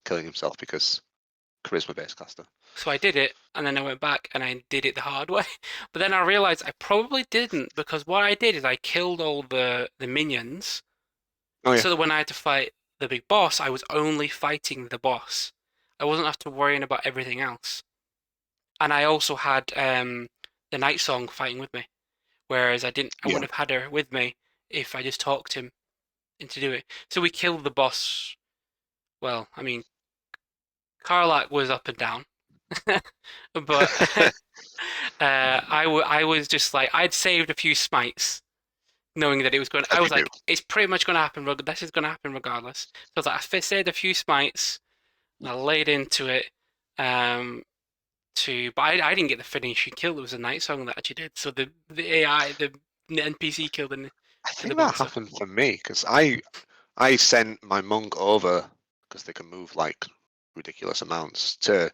killing himself because charisma based caster. so I did it, and then I went back and I did it the hard way. But then I realized I probably didn't because what I did is I killed all the minions, Oh yeah, so that when I had to fight the big boss, I was only fighting the boss. I wasn't have to worrying about everything else. And I also had the Night Song fighting with me, whereas I yeah. wouldn't have had her with me if I just talked him into do it. So we killed the boss. Well, I mean, Karlak was up and down, but I was just like I'd saved a few smites, knowing that it was going. As I was you do. like, it's pretty much going to happen. This is going to happen regardless. So I was like, saved a few smites. I laid into it. Um, but I didn't get the finishing kill. It was a night song that actually did. So the AI, the NPC killed I in the think that boss. So. happened for me because I sent my monk over because they can move like ridiculous amounts to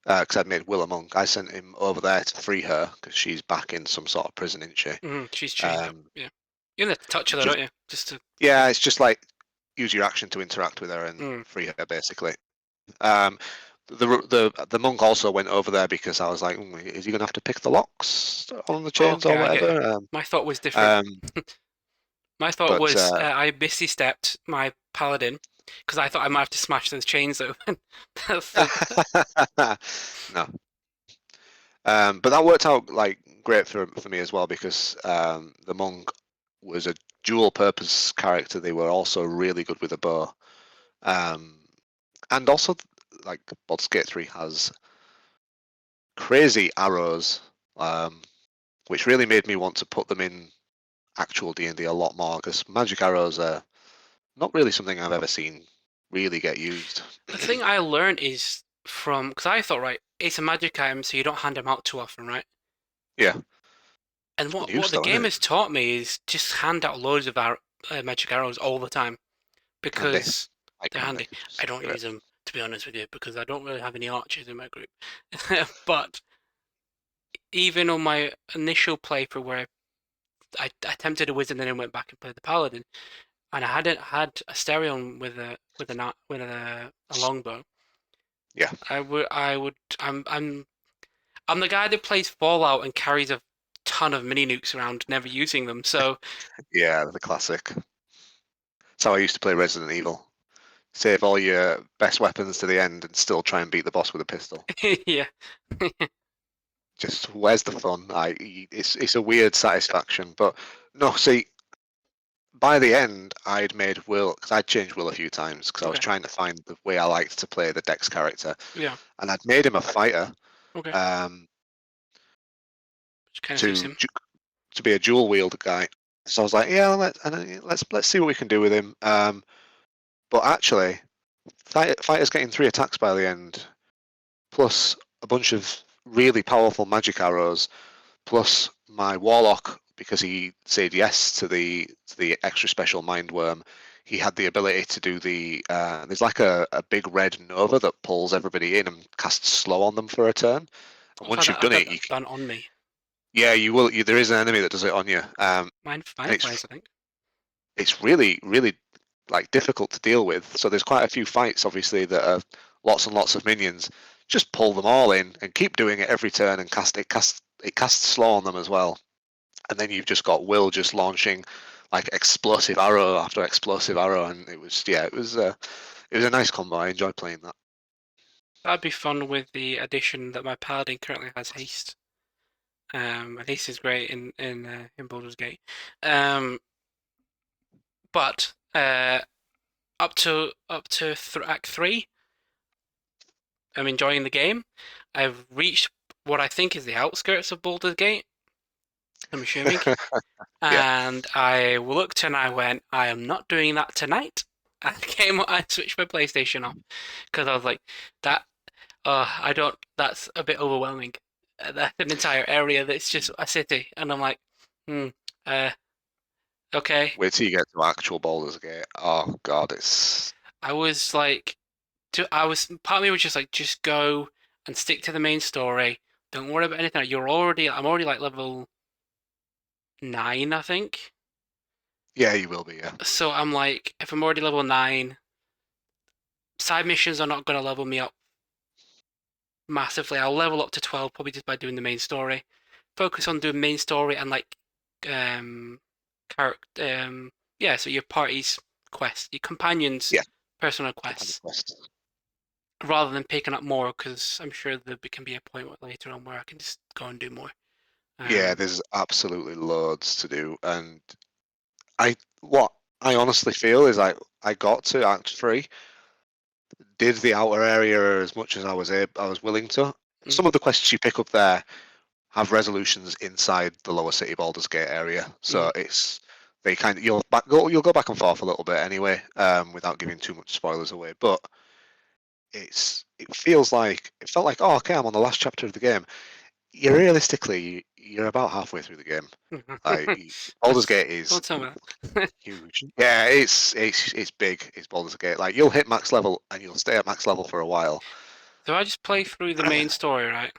because I'd made Will a monk. I sent him over there to free her because she's back in some sort of prison, isn't she? She's chained up. Um, Yeah, you have to touch her though, just don't you? Just to. yeah, it's just like use your action to interact with her and Mm. free her basically. Um, the monk also went over there because I was like, is he gonna have to pick the locks on the chains Okay, or I get it. whatever? My thought was different. Um, My thought but was I misty stepped my paladin because I thought I might have to smash those chains open. That's the. no. But that worked out like great for me as well because the monk was a dual purpose character. They were also really good with a bow. Um, and also like Baldur's Gate 3 has crazy arrows, which really made me want to put them in actual D&D a lot more because magic arrows are not really something I've ever seen really get used. The thing I learned is from because I thought right, it's a magic item, so you don't hand them out too often, right? Yeah, And it's good what use the though, isn't game it? has taught me is just hand out loads of magic arrows all the time Handy. because Like they're handy. handy. I don't Great. use them to be honest with you because I don't really have any archers in my group. But even on my initial playthrough where I attempted a wizard and then went back and played the paladin, and I hadn't had a Asterion with a longbow. Yeah. I'm the guy that plays Fallout and carries a ton of mini nukes around, never using them. So Yeah, the classic. That's how I used to play Resident Evil. Save all your best weapons to the end and still try and beat the boss with a pistol. yeah, Just where's the fun? It's a weird satisfaction, but no. See, by the end, I'd made Will because I'd changed Will a few times because I was okay, trying to find the way I liked to play the Dex character, yeah, and I'd made him a fighter okay, um, which kind of suits to him. to be a dual wield guy. So I was like, yeah, let's see what we can do with him. But actually, fighter's getting 3 attacks by the end, plus a bunch of really powerful magic arrows, plus my warlock, because he said yes to the extra special mind worm. He had the ability to do the there's like a big red nova that pulls everybody in and casts slow on them for a turn. And once you've I've done had it, that done on me. yeah, you will. There is an enemy that does it on you, Mine and flies, I think. it's really like difficult to deal with. So there's quite a few fights, obviously, that are lots and lots of minions. Just pull them all in and keep doing it every turn and casts slow on them as well. And then you've just got Will just launching like explosive arrow after explosive arrow, and it was a nice combo. I enjoyed playing that. That'd be fun with the addition that my paladin currently has haste. And haste is great in Baldur's Gate. Um, but up to Act 3, I'm enjoying the game. I've reached what I think is the outskirts of Baldur's Gate, I'm assuming. Yeah, And I looked and I went, I am not doing that tonight. I switched my PlayStation off because I was like, that, I don't, that's a bit overwhelming. That's an entire area that's just a city. And I'm like, hmm, uh, okay. wait till you get to actual Baldur's Gate. Oh God, it's I was like, part of me was just like, just go and stick to the main story. Don't worry about anything. I'm already like level 9, I think. yeah, you will be. Yeah, So I'm like, if I'm already level 9, side missions are not going to level me up massively. I'll level up to 12 probably just by doing the main story. Focus on doing main story and like um character yeah, so your party's quest, your companions' yeah, personal companion quests, quest. rather than picking up more because I'm sure there can be a point later on where I can just go and do more. Yeah, Um, there's absolutely loads to do, and what I honestly feel is I got to Act 3, did the outer area as much as I was willing to. Some of mhm, the quests you pick up there have resolutions inside the lower city Baldur's Gate area, mhm, so it's they kind of you'll go back and forth a little bit anyway, without giving too much spoilers away. But it felt like, oh, okay, I'm on the last chapter of the game. You're about halfway through the game. Like mhm. Baldur's Gate is Don't tell me that. huge. Yeah, it's big. It's Baldur's Gate. Like you'll hit max level and you'll stay at max level for a while. So I just play through the main story, right?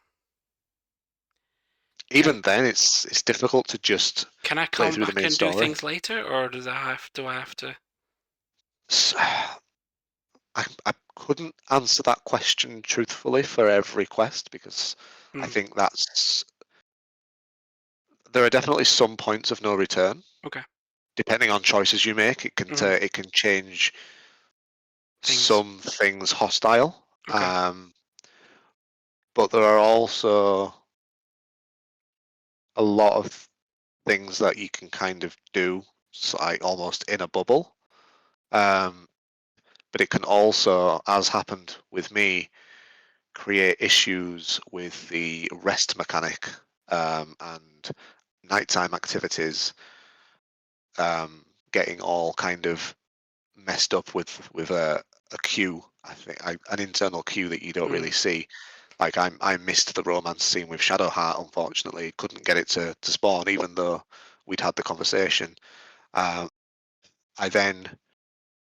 Can Even then, it's difficult to just can I play come through the back main and do story. things later, or do I have to? I couldn't answer that question truthfully for every quest because I Mm, think there are definitely some points of no return. okay. Depending on choices you make, Hmm. it can change Things. some things hostile. Okay. But there are also a lot of things that you can kind of do, so like almost in a bubble. Um, but it can also, as happened with me, create issues with the rest mechanic, and nighttime activities, getting all kind of messed up with a queue. I think an internal queue that you don't really Mm, see. Like I missed the romance scene with Shadowheart. Unfortunately, couldn't get it to spawn, even though we'd had the conversation. Um, I then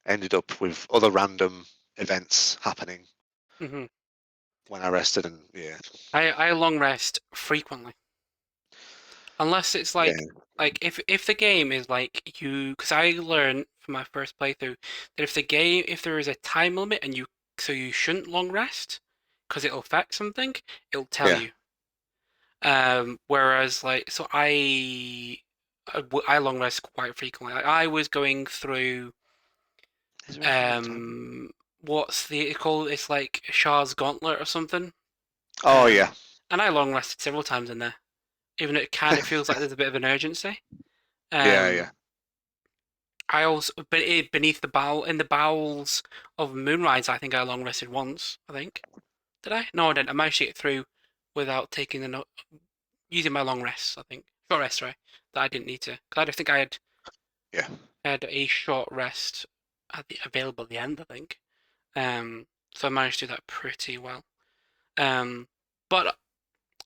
ended up with other random events happening hmm. when I rested, and yeah, I long rest frequently, unless it's yeah, like if the game is like you, because I learned from my first playthrough that if there is a time limit and you shouldn't long rest because it'll affect something, it'll tell yeah. you. Whereas like I long rest quite frequently. Like, I was going through Is there actually a time? um what's the it called? It's like Shah's Gauntlet or something. Oh yeah, And I long rested several times in there, even though it kind of feels like there's a bit of an urgency. yeah, Um, yeah. I also, but beneath the bowel, in the bowels of Moonrise, I think I long rested once. I think did I? No, I didn't. I managed to get through without taking the no using my long rests. I think. short rest, right? That I didn't need to. 'Cause I don't think I Yeah. had a short rest available at the end, I think. So I managed to do that pretty well. But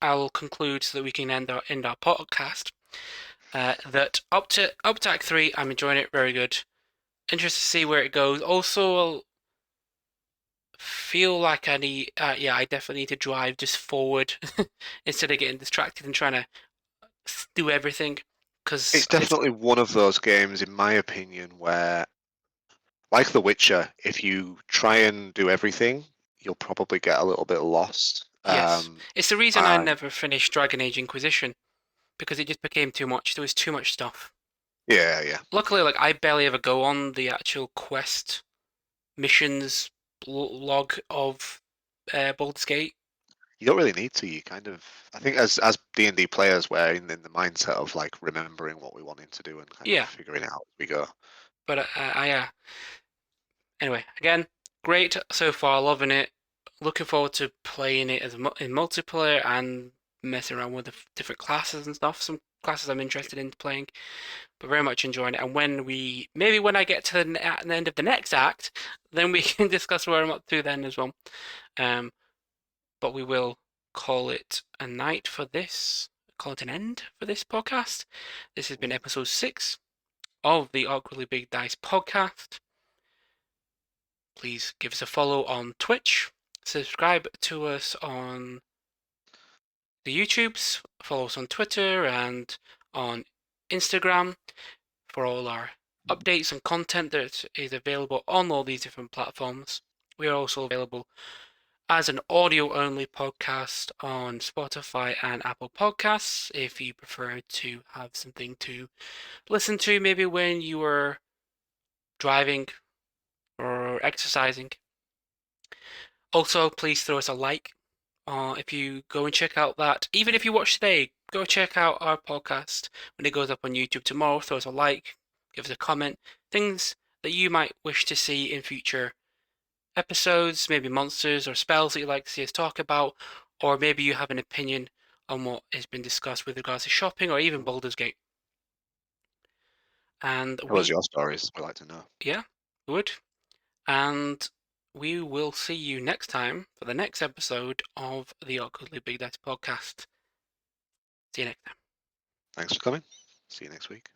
I'll conclude so that we can end our podcast. That up to Act 3, I'm enjoying it, very good. Interested to see where it goes. Also, I'll feel like I definitely need to drive just forward instead of getting distracted and trying to do everything. Because It's definitely one of those games, in my opinion, where, like The Witcher, if you try and do everything, you'll probably get a little bit lost. yes, it's the reason I And never finished Dragon Age Inquisition because it just became too much. There was too much stuff. yeah, yeah. Luckily, like I barely ever go on the actual quest missions log of Baldur's Gate. You don't really need to. You kind of, I think, as D&D players, we're in the mindset of like remembering what we wanted to do and kind of Yeah, figuring it out as we go. but anyway, again, great so far, loving it. Looking forward to playing it as in multiplayer and messing around with the different classes and stuff. Some classes I'm interested in playing, but very much enjoying it. And when I get to the end of the next act, then we can discuss where I'm up to then as well. Um, but we will call it a night for this. Call it an end for this podcast. This has been episode 6 of the Awkwardly Big Dice podcast. Please give us a follow on Twitch. Subscribe to us on the YouTubes. Follow us on Twitter and on Instagram for all our updates and content that is available on all these different platforms. We are also available as an audio-only podcast on Spotify and Apple Podcasts if you prefer to have something to listen to maybe when you are driving or exercising. Also, please throw us a like if you go and check out that. Even if you watch today, go check out our podcast when it goes up on YouTube tomorrow. Throw us a like, give us a comment, things that you might wish to see in future episodes, maybe monsters or spells that you'd like to see us talk about, or maybe you have an opinion on what has been discussed with regards to shopping or even Baldur's Gate. And Tell us your stories. We like to know. yeah, would. And we will see you next time for the next episode of the Awkwardly Big Dice podcast. See you next time. Thanks for coming. See you next week.